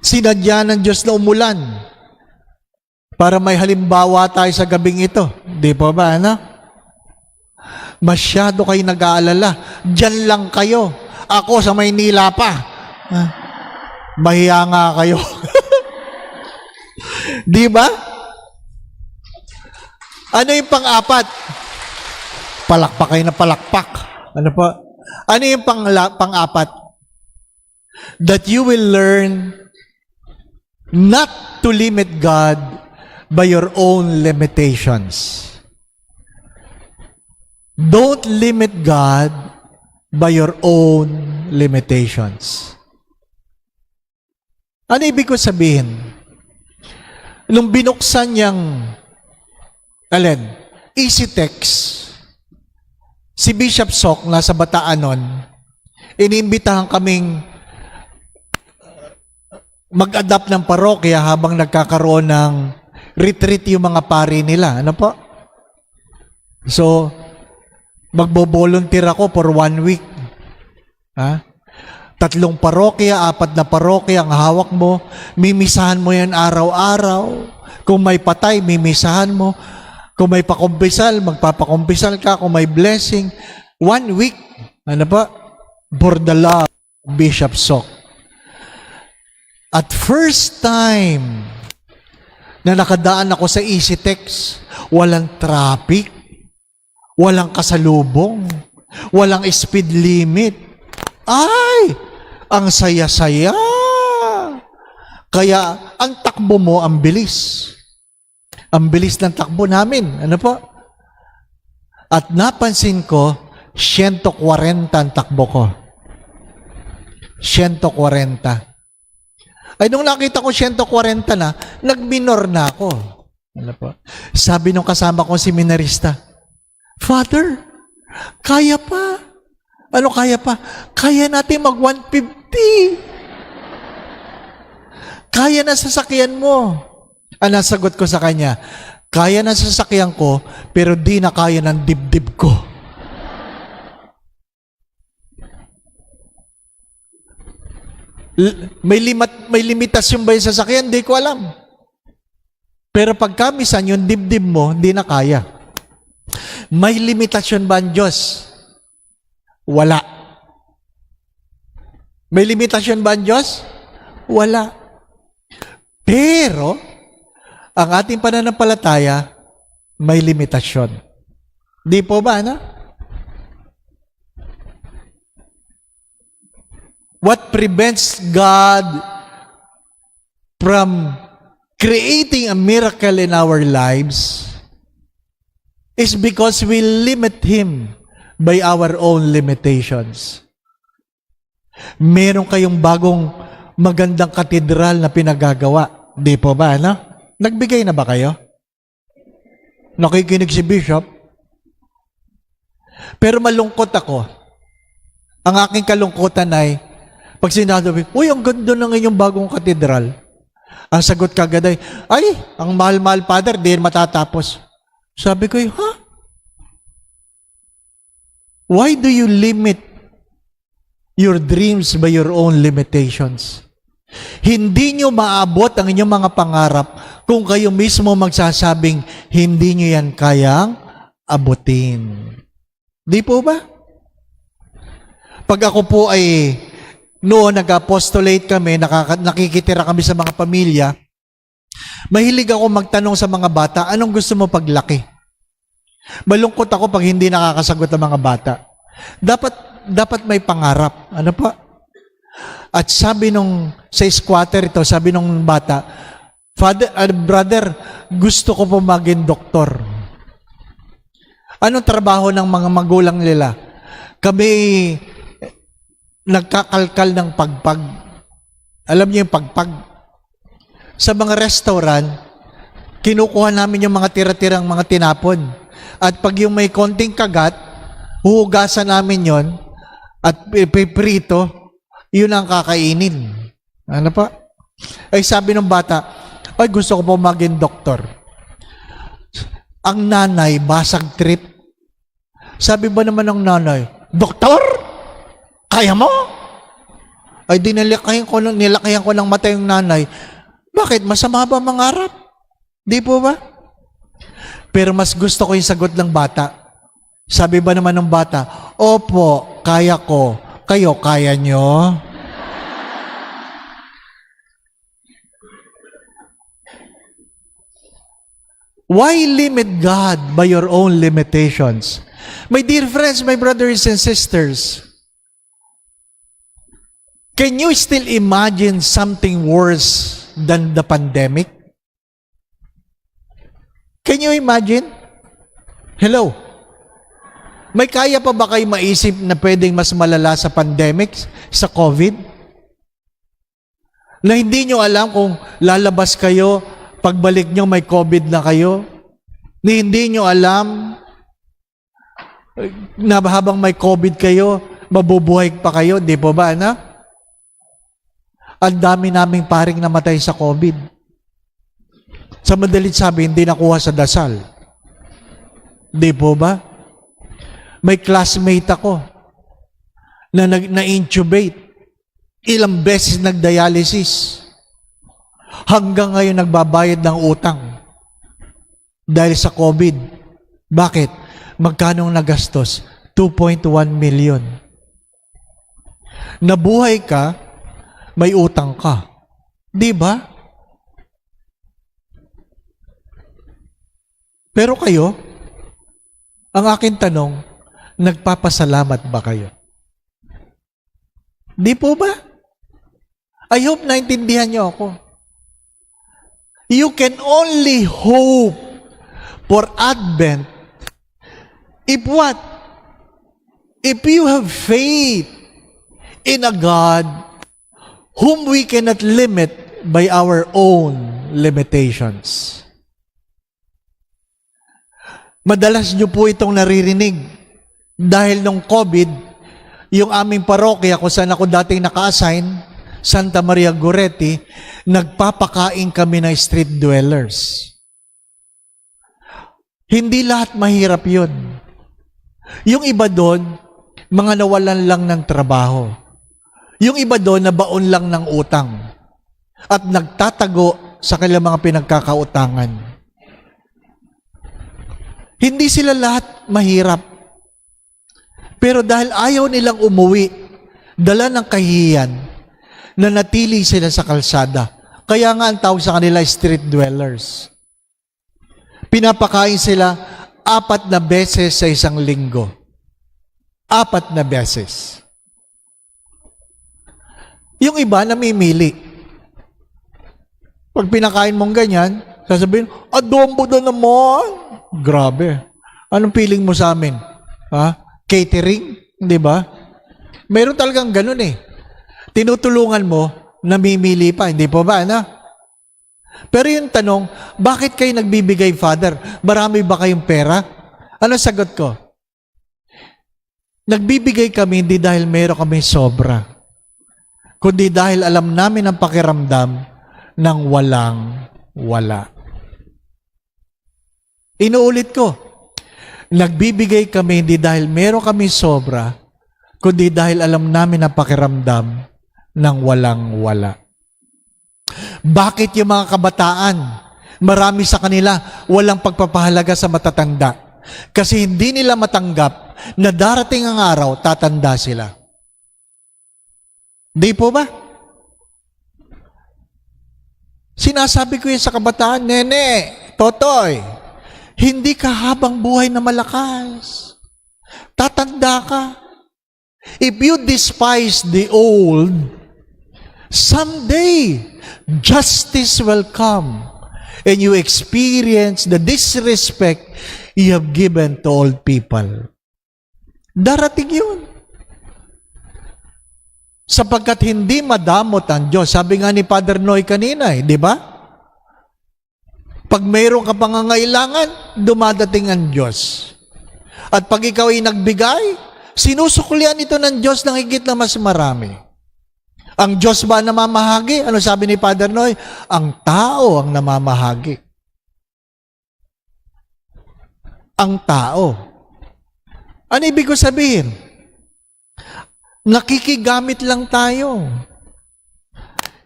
Sinadya ng Diyos na umulan para may halimbawa tayo sa gabing ito. Di po ba, ano? Masyado kayo nag-aalala. Diyan lang kayo. Ako sa Maynila pa. Mahiya nga kayo. Di ba? Ano yung pang-apat? Palakpak kayo na palakpak. Ano po? Ano yung pang-apat? That you will learn not to limit God by your own limitations. Don't limit God by your own limitations. Ano ibig ko sabihin? Nung binuksan niyang Easy Text, si Bishop Sok nasa Bataan nun, iniimbitahan kaming mag-adapt ng parokya habang nagkakaroon ng retreat yung mga pari nila. Ano po? So, magbo-volunteer ako for 1 week. Ha? 3 parokya, 4 na parokya ang hawak mo. Mimisahan mo yan araw-araw. Kung may patay, mimisahan mo. Kung may pakumpisal, magpapakumpisal ka. Kung may blessing. 1 week. Ano pa? For the love of Bishop Sok. At first time na nakadaan ako sa Easy Text, walang traffic, walang kasalubong, walang speed limit. Ay! Ang saya-saya! Kaya, ang takbo mo, ang bilis. Ang bilis ng takbo namin. Ano po? At napansin ko, 140 ang takbo ko. 140. Ay, nung nakita ko 140 na, nag-minor na ako. Ano po? Sabi nung kasama kong seminarista, Father, kaya pa. Ano kaya pa? Kaya natin mag-150. Kaya na sasakyan mo. Ang nasagot ko sa kanya, kaya na sasakyan ko, pero di na kaya ng dibdib ko. May limitasyon ba yung sasakyan? Di ko alam. Pero pagkamisan yung dibdib mo, di na kaya. May limitasyon ba ang Diyos? Wala. May limitasyon ba ang Diyos? Wala. Pero, ang ating pananampalataya, may limitasyon. Di po ba, ano? What prevents God from creating a miracle in our lives is because we limit Him by our own limitations. Meron kayong bagong magandang katedral na pinagagawa. Di po ba, ano? Nagbigay na ba kayo? Nakikinig si Bishop? Pero malungkot ako. Ang aking kalungkutan ay, pag sinabi, uy, ang ganda ng inyong bagong katedral. Ang sagot kagad ay, ang mahal-mahal, Father, di matatapos. Sabi ko, ha? Why do you limit your dreams by your own limitations? Hindi nyo maabot ang inyong mga pangarap kung kayo mismo magsasabing hindi nyo yan kayang abutin. Di po ba? Pag ako po ay noon nag-apostolate kami, nakikitira kami sa mga pamilya, mahilig ako magtanong sa mga bata, anong gusto mo paglaki? Malungkot ako pag hindi nakakasagot ang mga bata. Dapat may pangarap. Ano pa? At sabi sa squatter ito, sabi nung bata, brother, gusto ko po maging doktor. Anong trabaho ng mga magulang nila? Kami nagkakalkal ng pagpag. Alam niyo yung pagpag? Sa mga restaurant, kinukuha namin yung mga tira-tirang mga tinapon. At pag yung may konting kagat, huhugasan namin yon at piprito, yun ang kakainin. Ano pa? Ay sabi ng bata, ay gusto ko po maging doktor. Ang nanay, basag trip. Sabi ba naman ng nanay, doktor? Kaya mo? Ay nilakayan ko ng mata yung nanay. Bakit? Masama ba mangarap? Di po ba? Pero mas gusto ko yung sagot ng bata. Sabi ba naman ng bata, opo, kaya ko. Kayo, kaya nyo? Why limit God by your own limitations? My dear friends, my brothers and sisters, can you still imagine something worse than the pandemic? Can you imagine? Hello? May kaya pa ba kayo maisip na pwedeng mas malala sa pandemic, sa COVID? Na hindi nyo alam kung lalabas kayo, pagbalik nyo may COVID na kayo? Na hindi nyo alam na habang may COVID kayo, mabubuhay pa kayo? Di po ba, anak? Ang dami naming paring namatay sa COVID. Sa madalit sabi, hindi nakuha sa dasal. Di po ba? May classmate ako na na-intubate. Ilang beses nag-dialysis. Hanggang ngayon nagbabayad ng utang. Dahil sa COVID. Bakit? Magkano nagastos? 2.1 million. Nabuhay ka, may utang ka. Di ba? Pero kayo, ang aking tanong, nagpapasalamat ba kayo? Di po ba? I hope naintindihan niyo ako. You can only hope for Advent if what? If you have faith in a God whom we cannot limit by our own limitations. Madalas nyo po itong naririnig. Dahil nung COVID, yung aming parokya kung saan ako dating naka-assign, Santa Maria Goretti, nagpapakain kami ng street dwellers. Hindi lahat mahirap yun. Yung iba doon, mga nawalan lang ng trabaho. Yung iba doon, nabaon lang ng utang. At nagtatago sa kanilang mga pinagkakautangan. Hindi sila lahat mahirap. Pero dahil ayaw nilang umuwi, dala ng kahihiyan, nanatili sila sa kalsada. Kaya nga ang tawag sa kanila street dwellers. Pinapakain sila 4 na beses sa isang linggo. 4 na beses. Yung iba namimili. Pag pinakain mong ganyan, sasabihin, adobo na naman. Grabe. Anong feeling mo sa amin? Ha? Catering? Di ba? Mayroon talagang ganun eh. Tinutulungan mo, namimili pa. Hindi po ba? Ano? Pero yung tanong, bakit kayo nagbibigay, Father? Marami ba kayong pera? Ano sagot ko? Nagbibigay kami hindi dahil meron kami sobra, kundi dahil alam namin ang pakiramdam ng walang-wala. Inuulit ko, nagbibigay kami hindi dahil meron kami sobra, kundi dahil alam namin ang pakiramdam ng walang-wala. Bakit yung mga kabataan, marami sa kanila walang pagpapahalaga sa matatanda? Kasi hindi nila matanggap na darating ang araw, tatanda sila. Di po ba? Sinasabi ko yun sa kabataan, Nene, Totoy, hindi ka habang buhay na malakas. Tatanda ka. If you despise the old, someday, justice will come and you experience the disrespect you have given to old people. Darating yun. Sapagkat hindi madamot ang Diyos. Sabi nga ni Father Noy kanina, di ba? Pag mayroon ka pangangailangan, dumadating ang Diyos. At pag ikaw ay nagbigay, sinusuklian ito ng Diyos ng higit na mas marami. Ang Diyos ba namamahagi? Ano sabi ni Father Noy? Ang tao ang namamahagi. Ang tao. Ano ibig ko sabihin? Nakikigamit lang tayo.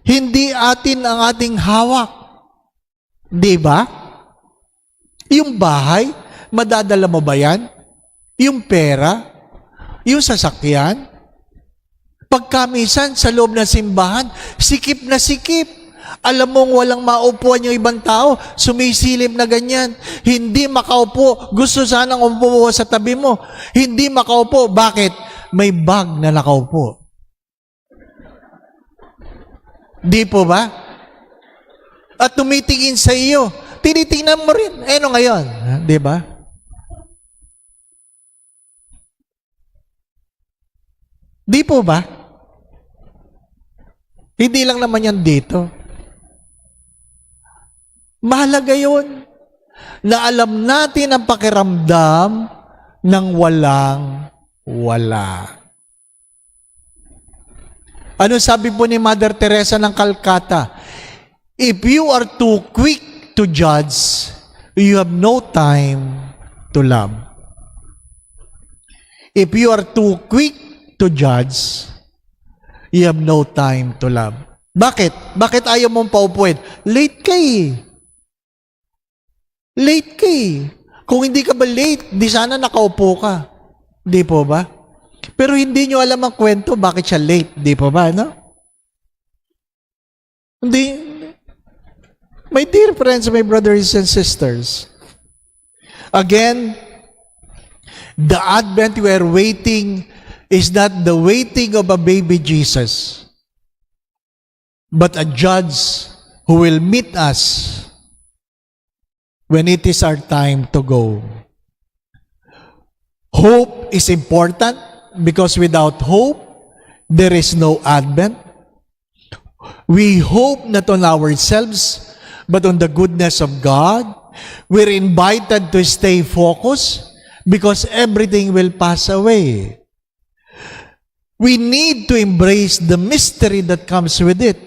Hindi atin ang ating hawak. Di ba? Yung bahay, madadala mo ba yan? Yung pera? Yung sasakyan? Pagkamisan sa loob ng simbahan, sikip na sikip. Alam mong walang maupuan yung ibang tao, sumisilip na ganyan. Hindi makaupo. Gusto sanang umupo sa tabi mo. Hindi makaupo. Bakit? May bag na nakaupo. Di po ba? At tumitingin sa iyo. Tinitingnan mo rin. Ano ngayon? Di ba? Di po ba? Hindi lang naman yan dito. Mahalaga yun na alam natin ang pakiramdam ng walang-wala. Ano sabi po ni Mother Teresa ng Calcutta? If you are too quick to judge, you have no time to love. If you are too quick to judge, you have no time to love. Bakit? Bakit ayaw mong paupuin? Late ka eh. Late ka eh. Kung hindi ka ba late, di sana nakaupo ka. Di po ba? Pero hindi nyo alam ang kwento, bakit siya late. Di po ba, no? Hindi. My dear friends, my brothers and sisters, again, the Advent we are waiting is not the waiting of a baby Jesus, but a judge who will meet us when it is our time to go. Hope is important because without hope, there is no Advent. We hope not on ourselves, but on the goodness of God. We're invited to stay focused because everything will pass away. We need to embrace the mystery that comes with it.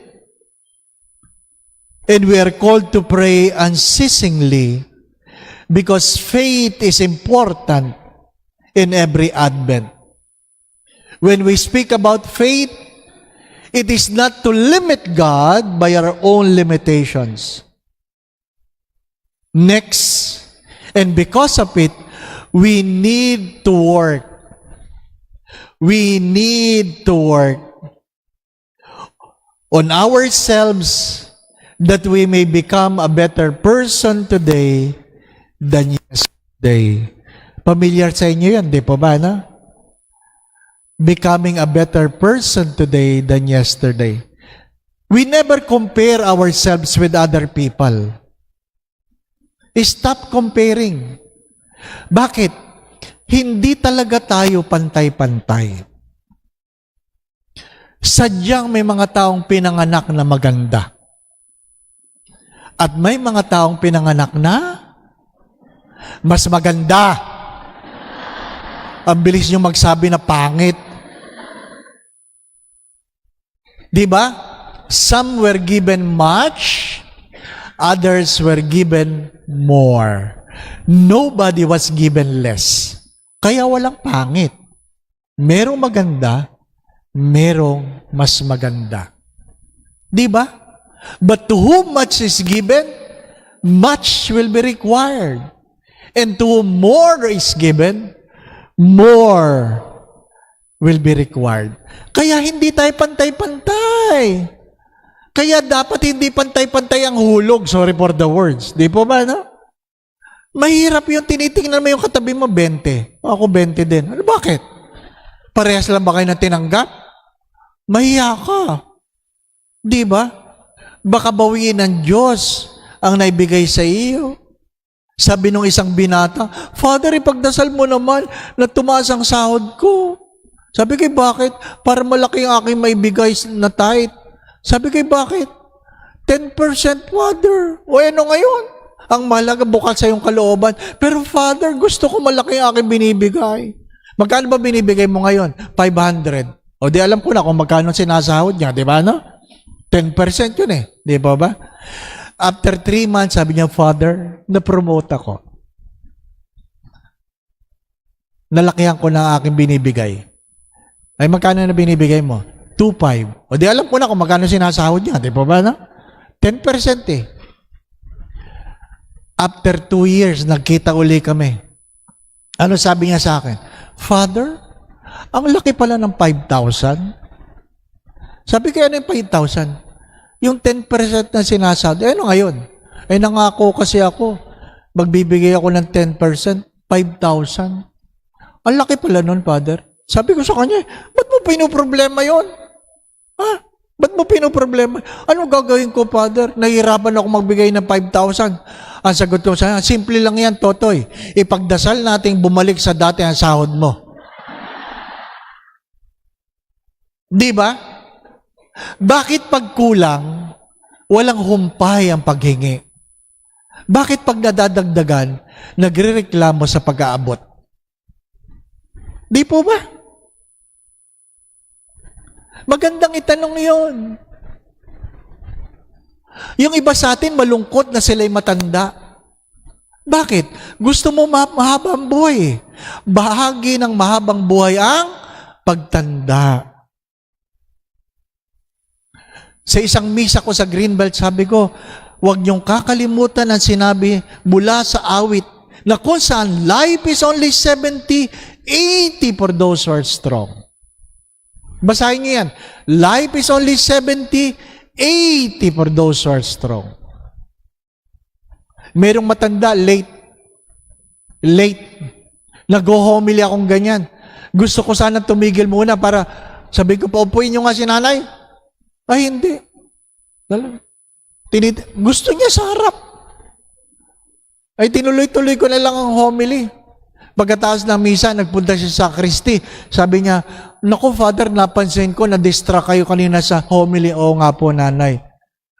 And we are called to pray unceasingly because faith is important in every Advent. When we speak about faith, it is not to limit God by our own limitations. Next, and because of it, we need to work We need to work on ourselves that we may become a better person today than yesterday. Familiar sa inyo yan, di po ba, na? Becoming a better person today than yesterday. We never compare ourselves with other people. Stop comparing. Bakit? Hindi talaga tayo pantay-pantay. Sadyang may mga taong pinanganak na maganda. At may mga taong pinanganak na mas maganda. Ang bilis nyo magsabi na pangit. Di ba? Some were given much, others were given more. Nobody was given less. Kaya walang pangit. Merong maganda, merong mas maganda. Di ba? But to whom much is given, much will be required. And to whom more is given, more will be required. Kaya hindi tayo pantay-pantay. Kaya dapat hindi pantay-pantay ang hulog. Sorry for the words. Di po ba, no? Mahirap yung tinitingnan mo yung katabi mo, 20. Ako 20 din. Ano, bakit? Parehas lang ba kayo na tinanggap? Mahiya ka. Di ba? Baka bawiin ng Diyos ang naibigay sa iyo. Sabi nung isang binata, Father, ipagdasal mo naman na tumaas ang sahod ko. Sabi kay, bakit? Para malaki ang aking maibigay na tithe. Sabi kay, bakit? 10%, Father. O ano ngayon? Ang mahalaga bukas sa iyong kalooban. Pero Father, gusto ko malaki ang aking binibigay. Magkano ba binibigay mo ngayon? 500. O di alam ko na kung magkano sinasahod niya, di ba, no? 10% yun eh. Di ba ba? After 3 months, sabi niya, Father, na-promote ako. Nalakihan ko na aking binibigay. Ay, magkano na binibigay mo? 2.5. O di alam ko na kung magkano sinasahod niya. Di ba ba, no? 10% eh. After 2 years, nagkita uli kami. Ano sabi niya sa akin? Father, ang laki pala ng 5,000. Sabi ko, ano yung 5,000? Yung 10% na sinasahod. Ano ngayon? Eh, nangako kasi ako. Magbibigay ako ng 10%, 5,000. Ang laki pala nun, Father. Sabi ko sa kanya, ba't mo pinoproblema yon? Ha? Ba't mo pinoproblema? Ano gagawin ko, Father? Nahihirapan ako magbigay ng 5,000. Ang sagot ko sa kanya, simple lang yan, Totoy. Ipagdasal nating bumalik sa dati ang sahod mo. Di ba? Bakit pag kulang, walang humpay ang paghingi? Bakit pag nadadagdagan, nagrereklamo sa pag-aabot? Di po ba? Magandang itanong yon. Yung iba sa atin, malungkot na sila'y matanda. Bakit? Gusto mo mahabang buhay. Bahagi ng mahabang buhay ang pagtanda. Sa isang misa ko sa Greenbelt, sabi ko, huwag niyong kakalimutan ang sinabi mula sa awit na kung saan life is only 70, 80 for those who are strong. Basahin niyo yan. Life is only 70, 80 for those who are strong. Merong matanda, late. Nag-homily akong ganyan. Gusto ko sana tumigil muna para sabi ko, paupuin niyo nga si nanay. Ay, hindi. Gusto niya sa harap. Ay, tinuloy-tuloy ko na lang ang homily. Pagkatapos ng misa, nagpunta siya sa Kristi. Sabi niya, naku, Father, napansin ko, na-distract kayo kanina sa homily. Oo nga po, nanay.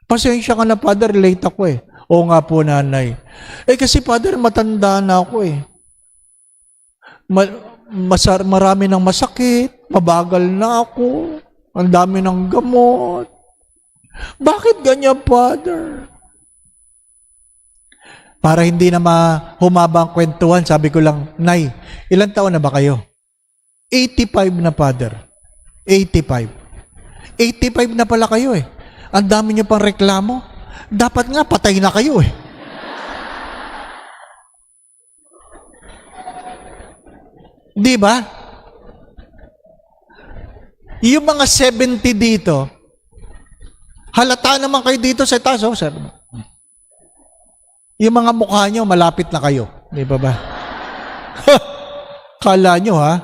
Pasensya ka na, Father, late ako eh. Oo nga po, nanay. Eh, kasi, Father, matanda na ako eh. Marami ng masakit. Mabagal na ako. Ang dami ng gamot. Bakit ganyan, Father? Para hindi na humaba ang kwentuhan, sabi ko lang, Nay, ilang taon na ba kayo? 85 na, Father. 85. 85 na pala kayo eh. Ang dami niyo pang reklamo. Dapat nga, patay na kayo eh. Di ba? Yung mga 70 dito, halata naman kayo dito sa taas, oh, sir. Yung mga mukha nyo, malapit na kayo. Di ba ba? Kala nyo, ha?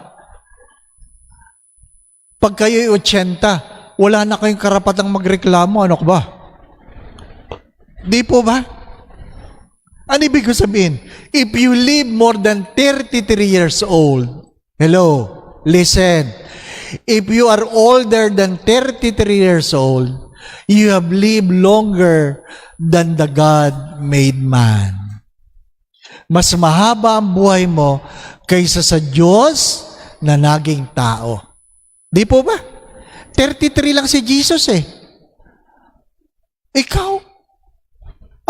Pag kayo'y 80, wala na kayong karapatang magreklamo. Ano ba? Di po ba? Ano ibig ko sabihin? If you live more than 33 years old, hello, listen. If you are older than 33 years old, you have lived longer than the God-made man. Mas mahaba ang buhay mo kaysa sa Diyos na naging tao. Di po ba? 33 lang si Jesus eh. Ikaw,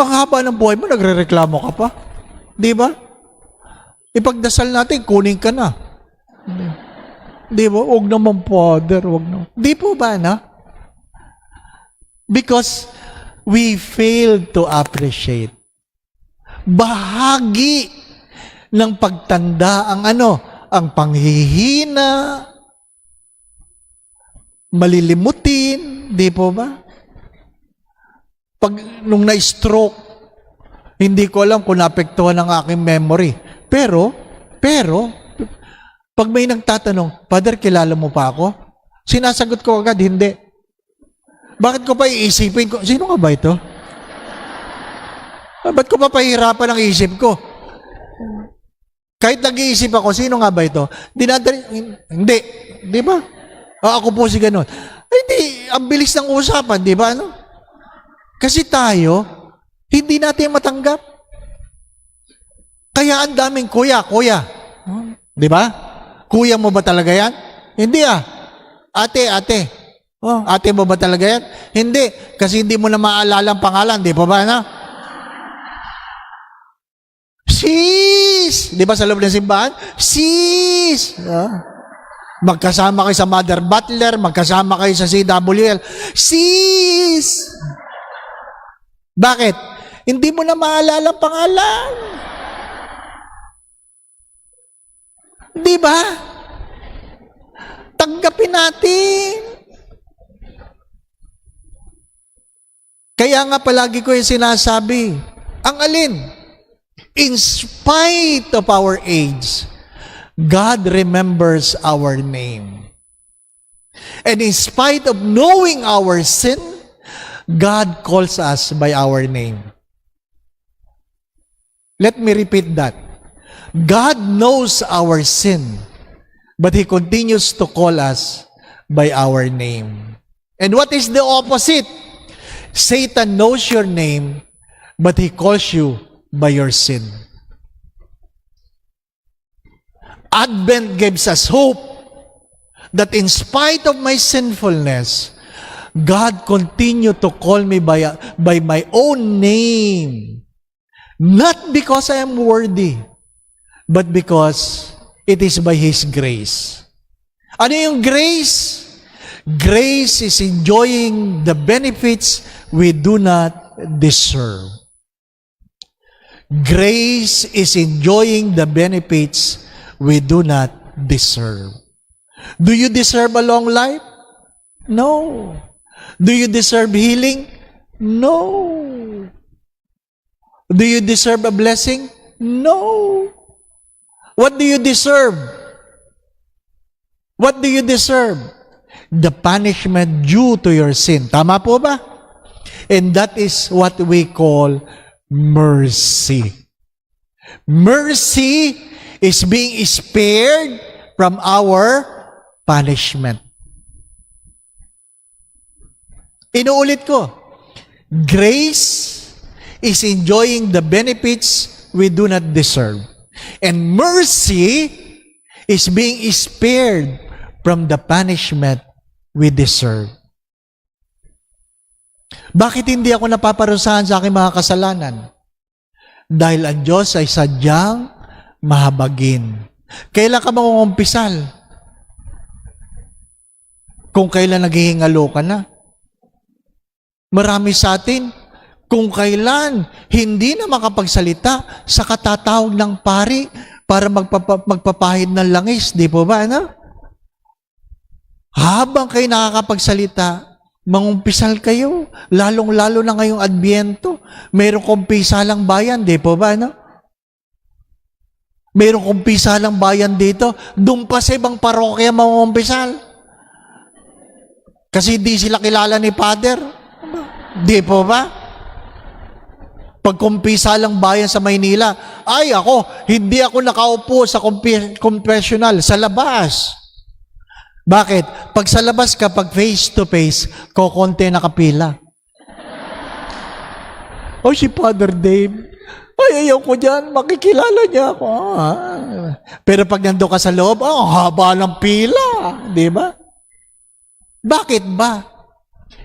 ang haba ng buhay mo, nagrereklamo ka pa. Di ba? Ipagdasal natin, kunin ka na. Di ba? Huwag naman, Father. Huwag naman. Di po ba, na? Because we fail to appreciate. Bahagi ng pagtanda ang ang panghihina, malilimutin, di po ba? Nung na-stroke, hindi ko alam kung naapektuhan ang aking memory. Pero, pag may nagtatanong, Father, kilala mo pa ako? Sinasagot ko agad, hindi. Bakit ko pa iisipin ko? Sino nga ba ito? Ba't ko pa pahirapan ang isip ko? Kahit nag-iisip ako, sino nga ba ito? Hindi. Di ba? Ako po si ganun. Hindi, ang bilis ng usapan, di ba? No? Kasi tayo, hindi natin matanggap. Kaya ang daming kuya. Di ba? Kuya mo ba talaga yan? Hindi ah. Ate. Oh, ate mo ba talaga yan? Hindi. Kasi hindi mo na maalala ang pangalan, di ba ba na? Sis! Di ba sa loob ng simbahan? Sis! Magkasama kayo sa Mother Butler, magkasama kayo sa CWL. Sis! Bakit? Hindi mo na maalala ang pangalan. Di ba? Tanggapin natin. Kaya nga palagi ko yung sinasabi, ang alin? In spite of our age, God remembers our name. And in spite of knowing our sin, God calls us by our name. Let me repeat that. God knows our sin, but He continues to call us by our name. And what is the opposite? Satan knows your name, but he calls you by your sin. Advent gives us hope that in spite of my sinfulness, God continued to call me by my own name. Not because I am worthy, but because it is by His grace. Ano yung grace? Grace is enjoying the benefits we do not deserve. Grace is enjoying the benefits we do not deserve. Do you deserve a long life? No. Do you deserve healing? No. Do you deserve a blessing? No. What do you deserve? What do you deserve? The punishment due to your sin. Tama po ba? And that is what we call mercy. Mercy is being spared from our punishment. Inuulit ko. Grace is enjoying the benefits we do not deserve. And mercy is being spared from the punishment we deserve. Bakit hindi ako napaparusahan sa aking mga kasalanan? Dahil ang Diyos ay sadyang mahabagin. Kailan ka mangungumpisal? Kung kailan naghihingalo ka na. Marami sa atin, kung kailan hindi na makapagsalita sa katatawag ng pari para magpapahid ng langis. Di po ba, ano? Habang kayo nakakapagsalita, mangumpisal kayo. Lalong-lalo na ngayong Adbyento. Mayroong kumpisalang bayan, di po ba, no? Mayroong kumpisalang bayan dito. Doon pa sa ibang parokya mangumpisal. Kasi di sila kilala ni Father. Di po ba? Pagkumpisalang bayan sa Maynila, ay ako, hindi ako nakaupo sa confessional, sa labas. Bakit? Pag sa labas ka, pag face to face, kokonti nakapila. Oh, si Father Dave, ay, ayaw ko dyan, makikilala niya ako. Pero pag nandun ka sa loob, haba ng pila. Di ba? Bakit ba?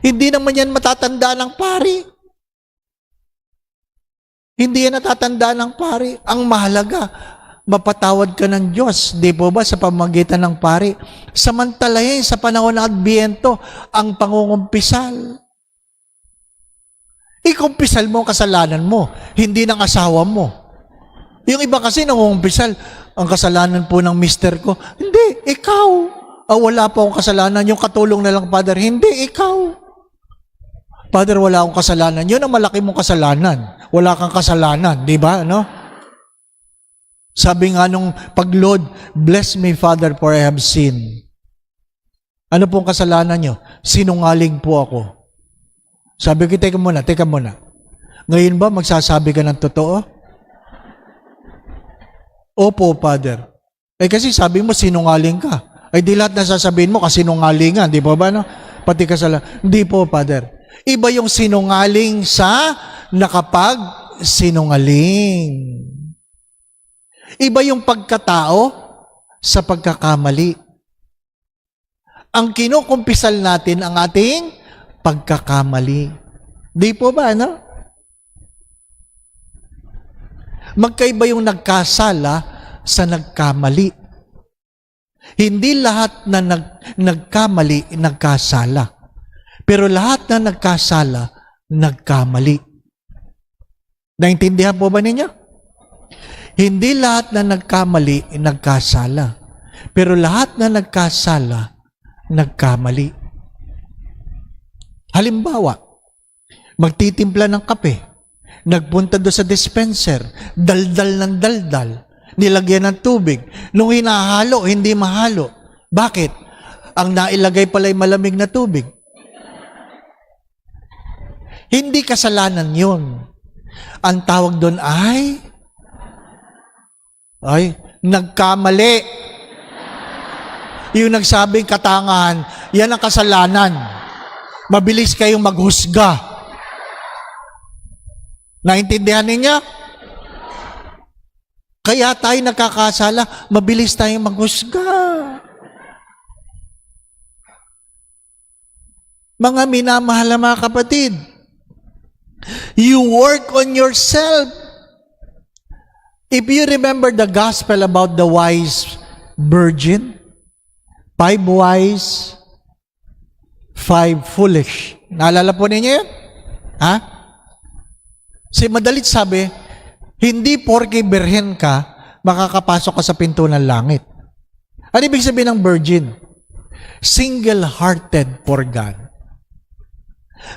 Hindi naman yan matatanda ng pari. Hindi yan natatanda ng pari. Ang mahalaga, mapatawad ka ng Diyos. Di po ba sa pamamagitan ng pari? Samantalahin sa panahon ng Adbyento, ang pangungumpisal. Ikumpisal mo ang kasalanan mo, hindi ng asawa mo. Yung iba kasi nangungumpisal, ang kasalanan po ng mister ko, hindi, ikaw. Wala pa akong kasalanan, yung katulong na lang, Father, hindi, ikaw. Father, wala akong kasalanan. Yun ang malaki mong kasalanan. Wala kang kasalanan, di ba? No? Sabi nga nung pag Lord, bless me, Father, for I have sinned. Ano pong kasalanan nyo? Sinungaling po ako. Sabi ko, teka muna. Ngayon ba magsasabi ka ng totoo? Opo, Father. Kasi sabi mo, sinungaling ka. Ay di lahat na sasabihin mo, kasinungalingan. Di po ba? No? Pati kasalanan. Hindi po, Father. Iba yung sinungaling sa nakapag-sinungaling. Iba yung pagkatao sa pagkakamali. Ang kinukumpisal natin ang ating pagkakamali. Di po ba, no? Magkaiba yung nagkasala sa nagkamali. Hindi lahat na nagkamali, nagkasala. Pero lahat na nagkasala, nagkamali. Naintindihan po ba ninyo? Hindi lahat na nagkamali, nagkasala. Pero lahat na nagkasala, nagkamali. Halimbawa, magtitimpla ng kape, nagpunta doon sa dispenser, daldal ng daldal, nilagyan ng tubig. Nung hinahalo, hindi mahalo. Bakit? Ang nailagay pala ay malamig na tubig. Hindi kasalanan yun. Ang tawag doon ay nagkamali. Yung nagsabing katangahan, yan ang kasalanan. Mabilis kayong maghusga. Naintindihan ninyo? Kaya tayo nagkakasala, mabilis tayong maghusga. Mga minamahal na mga kapatid, you work on yourself. If you remember the gospel about the wise virgin, 5 wise, 5 foolish. Naalala po ninyo yun? Ha? Si madalit sabi, hindi porke birhen ka, makakapasok ka sa pinto ng langit. Ano ibig sabihin ng virgin? Single-hearted for God.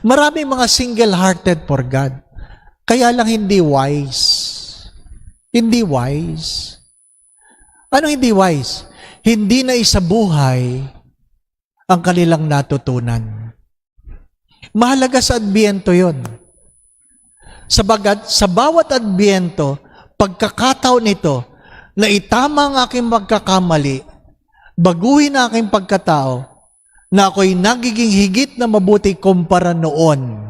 Maraming mga single-hearted for God. Kaya lang hindi wise. Hindi wise. Ano hindi wise? Hindi na isabuhay ang kanilang natutunan. Mahalaga sa Adbyento yun. Sabagat, sa bawat Adbyento, pagkakataon nito, na itama ang aking pagkakamali, baguhin ang aking pagkatao, na ako'y nagiging higit na mabuti kumpara noon.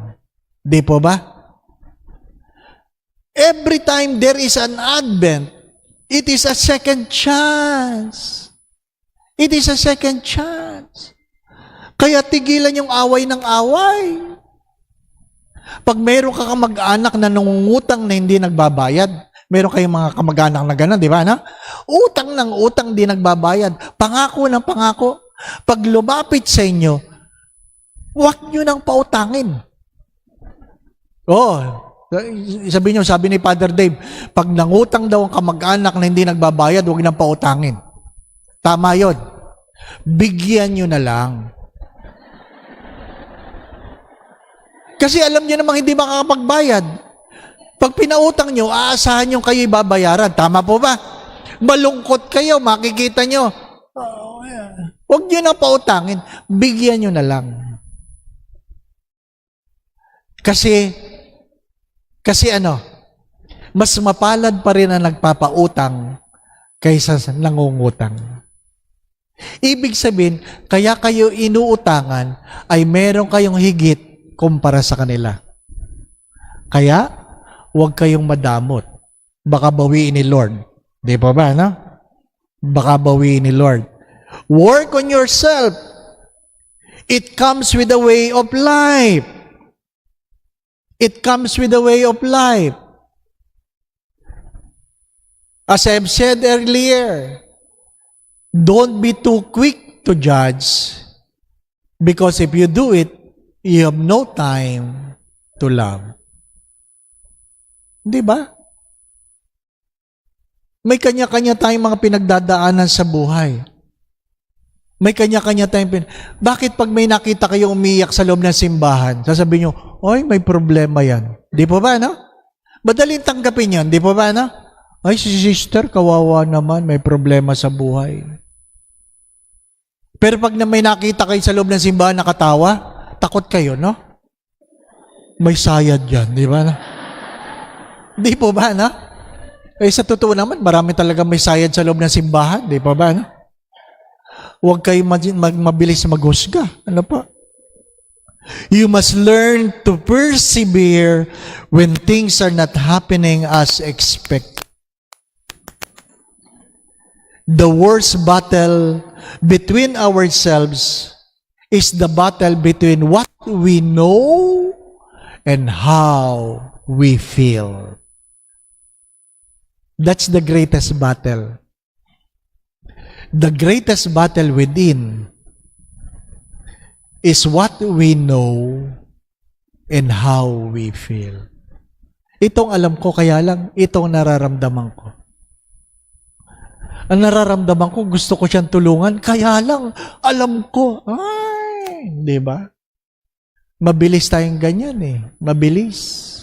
Di po ba? Every time there is an Advent, it is a second chance. It is a second chance. Kaya tigilan yung away ng away. Pag meron ka kamag-anak na nangungutang na hindi nagbabayad, meron kayong mga kamag-anak na gano'n, di ba? Na? Utang ng utang, di nagbabayad. Pangako ng pangako. Pag lumapit sa inyo, huwag nyo nang pautangin. Sabi ni Father Dave, pag nangutang daw ang kamag-anak na hindi nagbabayad, huwag nang pautangin. Tama yun. Bigyan nyo na lang. Kasi alam nyo namang hindi makakapagbayad. Pag pinautang nyo, aasahan nyo kayo ibabayaran. Tama po ba? Malungkot kayo, makikita nyo. Huwag nyo na pautangin. Bigyan nyo na lang. Kasi mas mapalad pa rin ang nagpapautang kaysa nangungutang. Ibig sabihin, kaya kayo inuutangan ay meron kayong higit kumpara sa kanila. Kaya, huwag kayong madamot. Baka bawiin ni Lord. Di ba ba, no? Baka bawiin ni Lord. Work on yourself. It comes with a way of life. It comes with a way of life. As I've said earlier, don't be too quick to judge, because if you do it, you have no time to love. Di ba? May kanya-kanya tayong mga pinagdadaanan sa buhay. May kanya-kanya tayong Bakit pag may nakita kayo umiyak sa loob ng simbahan, sasabihin nyo, oy, may problema yan. Di po ba, no? Madaling tanggapin yan, di po ba, no? Ay, si sister, kawawa naman, may problema sa buhay. Pero pag may nakita kayo sa loob ng simbahan nakatawa, takot kayo, no? May sayad yan, di ba? Di po ba, no? Eh, sa totoo naman, marami talaga may sayad sa loob ng simbahan, di po ba, no? Huwag kayo mabilis maghusga. Ano pa? You must learn to persevere when things are not happening as expected. The worst battle between ourselves is the battle between what we know and how we feel. That's the greatest battle. The greatest battle within is what we know and how we feel. Itong alam ko, kaya lang, itong nararamdaman ko. Ang nararamdaman ko, gusto ko siyang tulungan, kaya lang, alam ko, di ba? Mabilis tayong ganyan eh. Mabilis.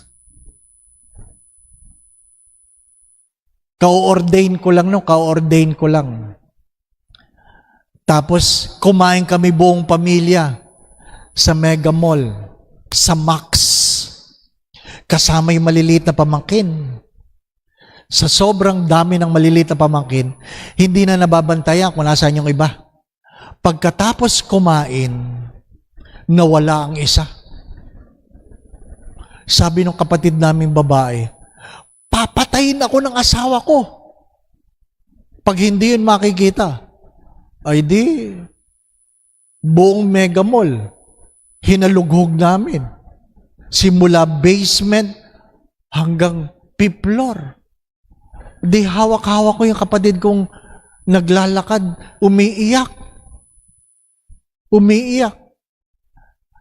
Ka-ordain ko lang. Tapos, kumain kami buong pamilya sa Mega Mall, sa Max. Kasama yung maliliit na pamangkin. Sa sobrang dami ng maliliit na pamangkin, hindi na nababantayan kung nasaan yung iba. Pagkatapos kumain, nawala ang isa. Sabi ng kapatid naming babae, papatayin ako ng asawa ko. Pag hindi yun makikita, ay di, buong Mega Mall, hinalughog namin. Simula basement hanggang 5th floor. Di hawak-hawak ko yung kapatid kong naglalakad, umiiyak.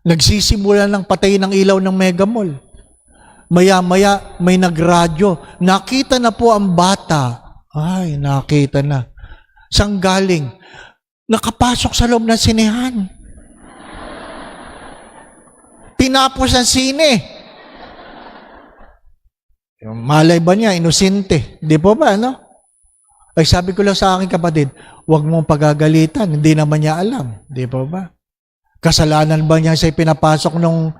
Nagsisimula ng patay ng ilaw ng Mega Mall. Maya-maya may nagradyo. Nakita na po ang bata. Ay, nakita na. Saan galing? Nakapasok sa loob ng sinehan. Tinapos ang sine. Malay ba niya, inosente? Di po ba, no? Ay sabi ko lang sa aking kapatid, huwag mong pagagalitan, hindi naman niya alam. Di po ba? Kasalanan ba niya siya pinapasok nung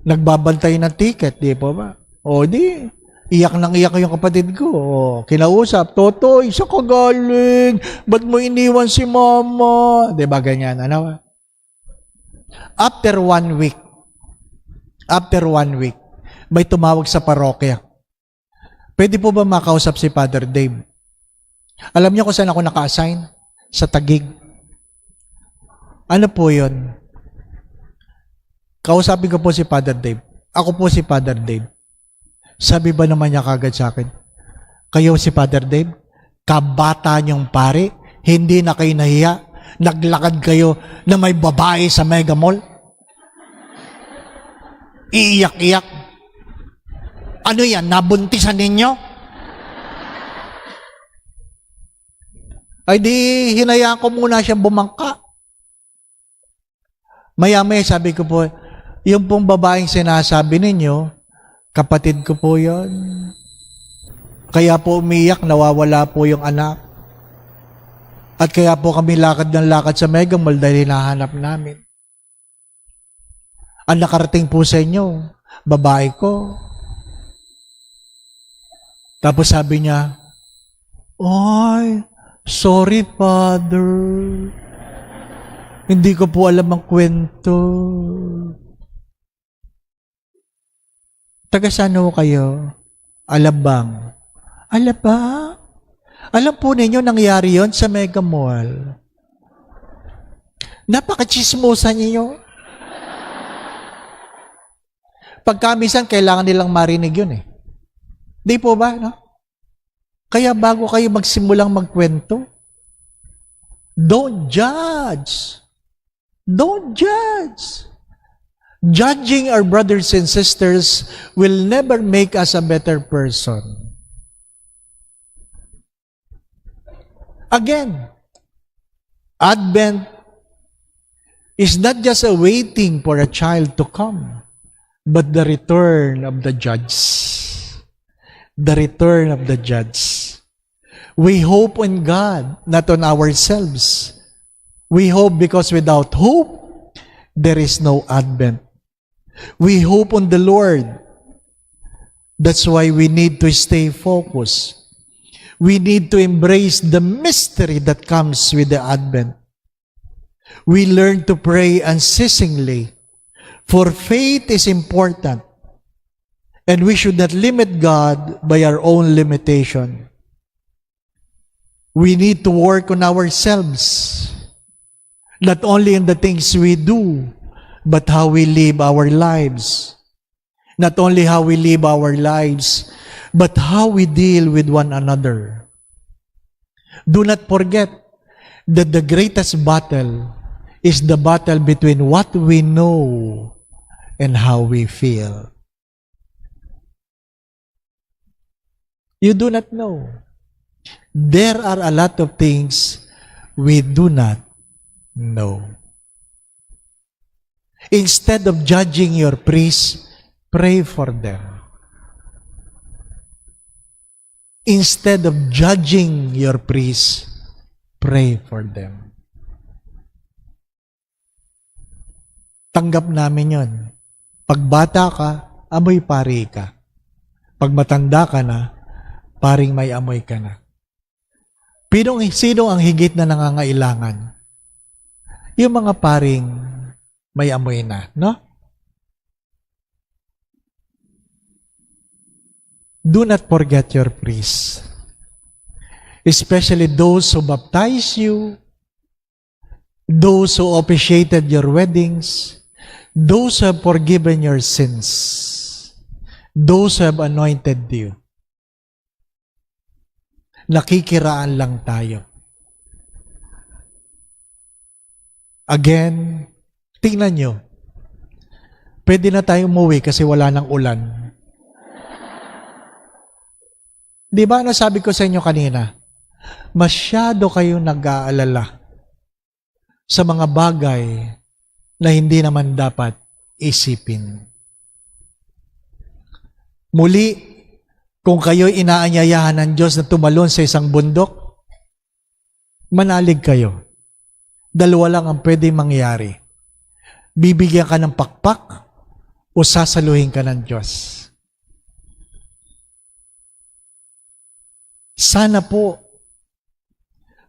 nagbabantay ng ticket? Di po ba? O di, iyak yung kapatid ko. O, kinausap, Totoy, isa ka galing. Ba't mo iniwan si mama? Di ba ganyan? Ano? After 1 week, may tumawag sa parokya. Pwede po ba makausap si Father Dave? Alam niyo kung saan ako naka-assign? Sa Taguig. Ano po yun? Kausapin ko po si Father Dave. Ako po si Father Dave. Sabi ba naman niya kagad sa akin, kayo si Father Dave, kabata niyong pare, hindi na kayo nahiya, naglakad kayo na may babae sa Mega Mall? Iiyak-iyak. Ano yan? Nabuntisan ninyo? Ay di, hinayaan ko muna siyang bumangka. Maya-maya sabi ko po, yung pong babaeng sinasabi ninyo, kapatid ko po yon. Kaya po umiyak, nawawala po yung anak. At kaya po kami lakad ng lakad sa Mega Mall dahil hinahanap namin. Ang nakarating po sa inyo, babae ko. Tapos sabi niya, "Ay, sorry, Father. Hindi ko po alam ang kwento." Taga saan ho kayo? Alabang. Alabang? Alam po ninyo, nangyari yon sa Mega Mall. Napaka-chismosa ninyo. Pagkamisan, kailangan nilang marinig yun eh. Di po ba, no? Kaya bago kayo magsimulang magkwento, don't judge. Don't judge. Judging our brothers and sisters will never make us a better person. Again, Advent is not just a waiting for a child to come, but the return of the judge. The return of the judge. We hope on God, not on ourselves. We hope because without hope, there is no Advent. We hope on the Lord. That's why we need to stay focused. We need to embrace the mystery that comes with the Advent. We learn to pray unceasingly, for faith is important, and we should not limit God by our own limitation. We need to work on ourselves, not only in the things we do, but how we live our lives. Not only how we live our lives, but how we deal with one another. Do not forget that the greatest battle is the battle between what we know and how we feel. You do not know. There are a lot of things we do not know. Instead of judging your priests, pray for them. Instead of judging your priests, pray for them. Tanggap namin yon. Pag bata ka, amoy pari ka. Pag matanda ka na, paring may amoy ka na. Sino ang higit na nangangailangan? Yung mga paring may amoy na, no? Do not forget your priests, especially those who baptized you, those who officiated your weddings, those who have forgiven your sins, those who have anointed you. Nakikiraan lang tayo. Again, tingnan nyo. Pwede na tayo umuwi kasi wala nang ulan. Di ba nasabi ko sa inyo kanina? Masyado kayong nag-aalala sa mga bagay na hindi naman dapat isipin. Muli, kung kayo'y inaanyayahan ng Diyos na tumalon sa isang bundok, manalig kayo. Dalawa lang ang pwedeng mangyari. Bibigyan ka ng pakpak o sasaluhin ka ng Diyos. Sana po,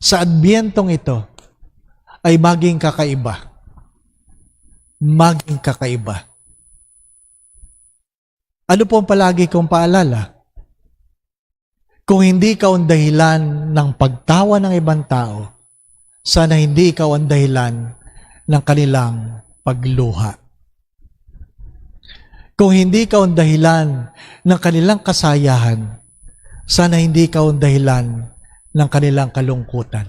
sa Adbyentong ito, ay maging kakaiba. Maging kakaiba. Ano po ang palagi kong paalala? Kung hindi ka ang dahilan ng pagtawa ng ibang tao, sana hindi ikaw ang dahilan ng kanilang pagluha. Kung hindi ka ang dahilan ng kanilang kasayahan, sana hindi ikaw ang dahilan ng kanilang kalungkutan.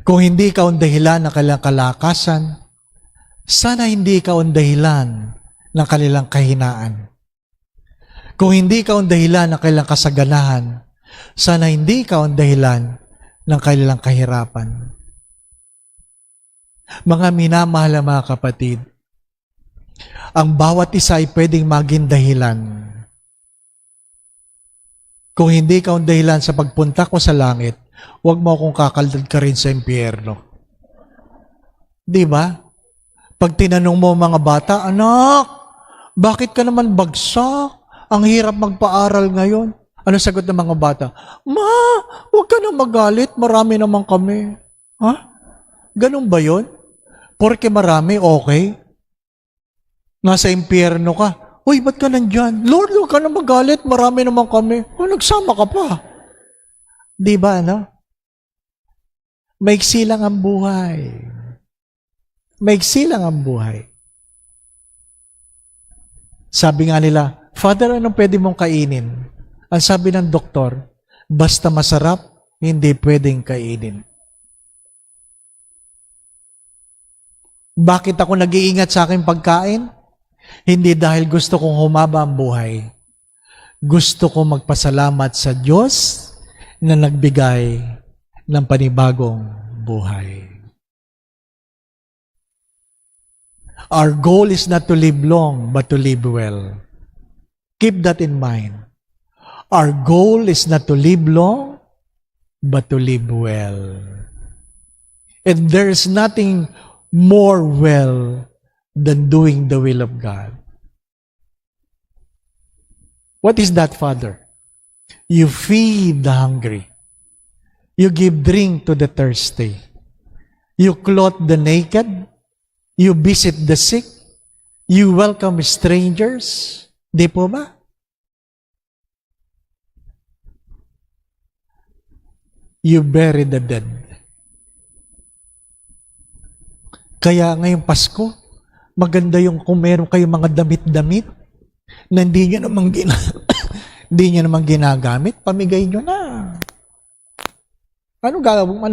Kung hindi ikaw ang dahilan ng kanilang kalakasan, sana hindi ikaw ang dahilan ng kanilang kahinaan. Kung hindi ikaw ang dahilan ng kanilang kasaganahan, sana hindi ikaw ang dahilan ng kanilang kahirapan. Mga minamahal na mga kapatid, ang bawat isa ay pwedeng maging dahilan. Kung hindi ka ang dahilan sa pagpunta ko sa langit, huwag mo akong kakaldad ka rin sa impyerno. Di ba? Pag tinanong mo mga bata, anak, bakit ka naman bagsak? Ang hirap magpaaral ngayon. Ano sagot ng mga bata? Ma, huwag ka na magalit, marami naman kami. Ha? Ganun ba yun? Porke marami, okay? Nasa impyerno ka. Uy, ba't ka nandyan? Lord, huwag ka na magalit, marami naman kami. O, nagsama ka pa. Di ba, ano? Maiksi lang ang buhay. Maiksi lang ang buhay. Sabi nga nila, Father, anong pwede mong kainin? Ang sabi ng doktor, basta masarap, hindi pwedeng kainin. Bakit ako nag-iingat sa aking pagkain? Hindi dahil gusto kong humaba ang buhay. Gusto ko magpasalamat sa Diyos na nagbigay ng panibagong buhay. Our goal is not to live long, but to live well. Keep that in mind. Our goal is not to live long, but to live well. And there is nothing more well than doing the will of God. What is that, Father? You feed the hungry. You give drink to the thirsty. You clothe the naked. You visit the sick. You welcome strangers. Di po ba? You bury the dead. Kaya ngayong Pasko, maganda yung kung meron kayong mga damit-damit na hindi nyo namang ginagamit, pamigay nyo na. Ano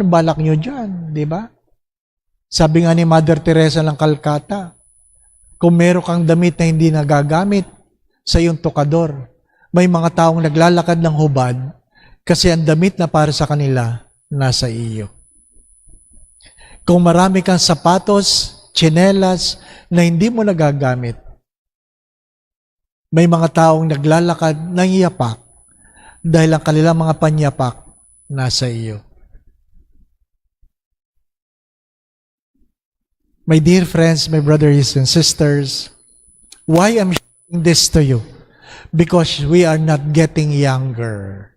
balak nyo dyan? Di ba? Sabi nga ni Mother Teresa ng Calcutta, kung meron kang damit na hindi nagagamit sa iyong tukador, may mga taong naglalakad ng hubad kasi ang damit na para sa kanila nasa iyo. Kung marami kang sapatos, tsinelas na hindi mo nagagamit, may mga taong naglalakad ng iyapak dahil ang kanilang mga panyapak nasa iyo. My dear friends, my brothers and sisters, why I'm sharing this to you? Because we are not getting younger.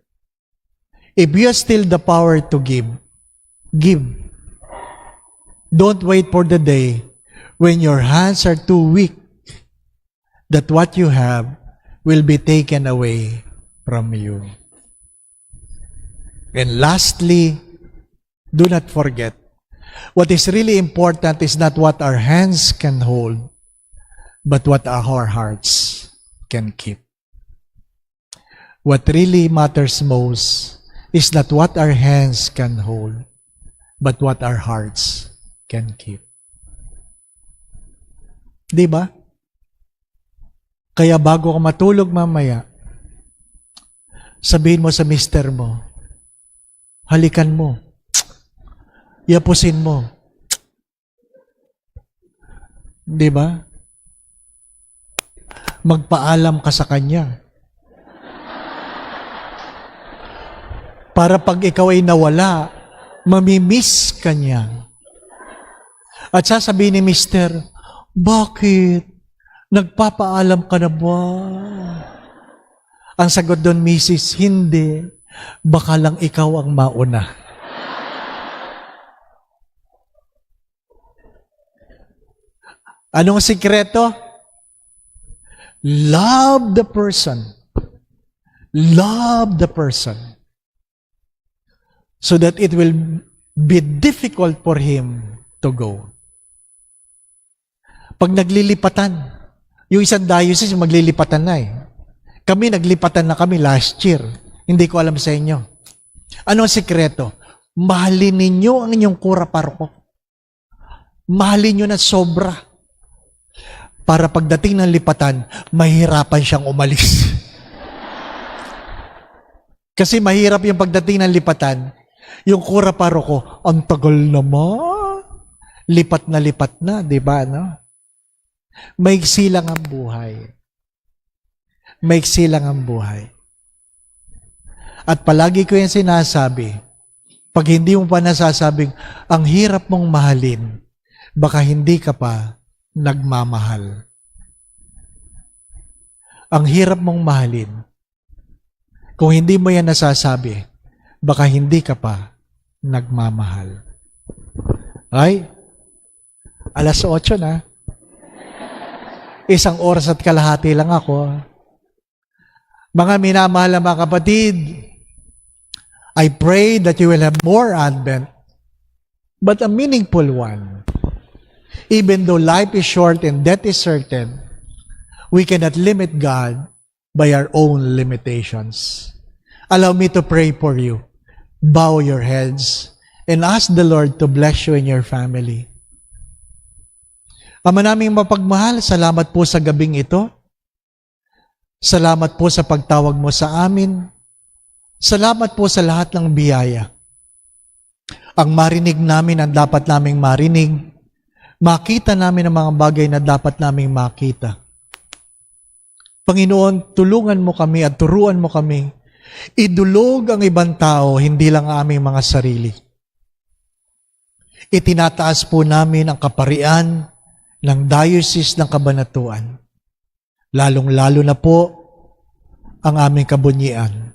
If you have still the power to give, give. Don't wait for the day when your hands are too weak that what you have will be taken away from you. And lastly, do not forget, what is really important is not what our hands can hold, but what our hearts can keep. What really matters most is not what our hands can hold, but what our hearts can keep. Di ba? Kaya bago ka matulog mamaya, sabihin mo sa mister mo, halikan mo, yapusin mo. Di ba? Magpaalam ka sa kanya. Para pag ikaw ay nawala, mamimiss ka niya. At sasabihin ni mister, bakit? Nagpapaalam ka na ba? Ang sagot doon, Mrs., hindi. Baka lang ikaw ang mauna. Anong sikreto? Love the person. Love the person. So that it will be difficult for him to go. Pag naglilipatan, yung isang diocese maglilipatan na eh. Kami naglipatan na kami last year. Hindi ko alam sa inyo. Ano ang sikreto? Mahalin ninyo ang inyong kura paroko. Mahalin nyo na sobra. Para pagdating ng lipatan, mahirapan siyang umalis. Kasi mahirap yung pagdating ng lipatan, Yung kura paroko, ang tagal naman. Lipat na, di ba? No? Maiksi lang ang buhay. Maiksi lang ang buhay. At palagi ko yung sinasabi, pag hindi mo pa nasasabing, ang hirap mong mahalin, baka hindi ka pa nagmamahal. Ang hirap mong mahalin. Kung hindi mo yan nasasabi, baka hindi ka pa nagmamahal. Ay, 8:00 na. 1 oras at kalahati lang ako. Mga minamahal na mga kapatid, I pray that you will have more Advent, but a meaningful one. Even though life is short and death is certain, we cannot limit God by our own limitations. Allow me to pray for you. Bow your heads and ask the Lord to bless you and your family. Ama naming mapagmahal, salamat po sa gabing ito. Salamat po sa pagtawag mo sa amin. Salamat po sa lahat ng biyaya. Ang marinig namin ang dapat naming marinig. Makita namin ang mga bagay na dapat naming makita. Panginoon, tulungan mo kami at turuan mo kami. Idulog ang ibang tao, hindi lang ang aming mga sarili. Itinataas po namin ang kaparian ng Diocese ng Cabanatuan. Lalong-lalo na po ang aming kabunyian.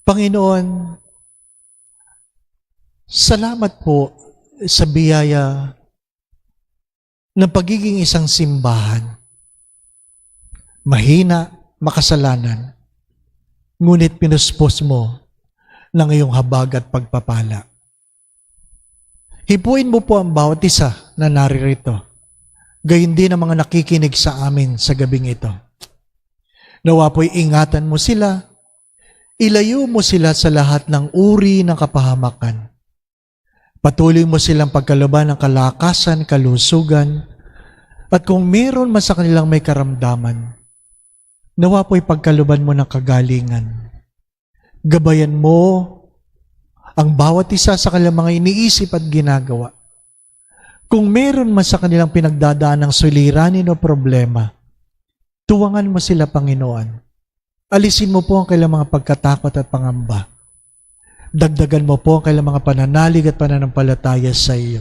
Panginoon, salamat po sa biyaya ng pagiging isang simbahan. Mahina, makasalanan, ngunit pinuspos mo ng iyong habag at pagpapala. Hipuin mo po ang bawat isa na naririto. Gayon din ang mga nakikinig sa amin sa gabing ito. Nawa po'y ingatan mo sila, ilayo mo sila sa lahat ng uri ng kapahamakan. Patuloy mo silang pagkalaban ng kalakasan, kalusugan, at kung meron man sa kanilang may karamdaman, nawa po'y pagkaluban mo ng kagalingan. Gabayan mo ang bawat isa sa kanilang mga iniisip at ginagawa. Kung meron man sa kanilang pinagdadaan ng suliranin o problema, tuwangan mo sila, Panginoon. Alisin mo po ang kailang mga pagkatakot at pangamba. Dagdagan mo po ang kailang mga pananalig at pananampalataya sa iyo.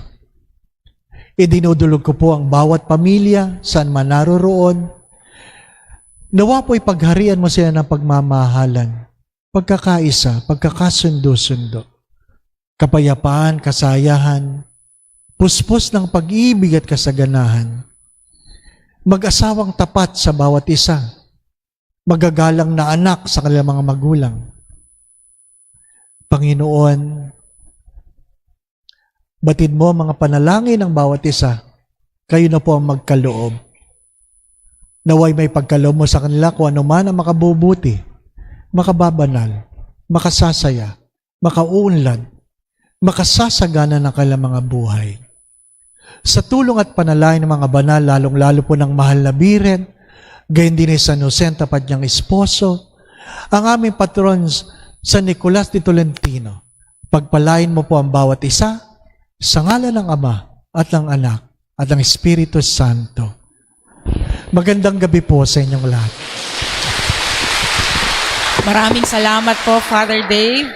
Idinudulog ko po ang bawat pamilya, saan man naroroon. Nawa po'y pagharian mo sila ng pagmamahalan, pagkakaisa, pagkakasundo-sundo, kapayapaan, kasayahan, puspos ng pag-ibig at kasaganahan, mag-asawang tapat sa bawat isa, magagalang na anak sa kanilang mga magulang. Panginoon, batid mo ang mga panalangin ng bawat isa, kayo na po ang magkaloob. Naway may pagkaloob mo sa kanila kung ano man ang makabubuti, makababanal, makasasaya, makauunlad, makasasagana ng kanilang mga buhay. Sa tulong at panalangin ng mga banal, lalong-lalo po ng mahal na Biren, gayon din ni San Jose, tapat niyang esposo, ang aming patron San Nicolas de Tolentino, pagpalain mo po ang bawat isa, sa ngalan ng Ama at ng Anak at ng Espiritu Santo. Magandang gabi po sa inyong lahat. Maraming salamat po, Father Dave.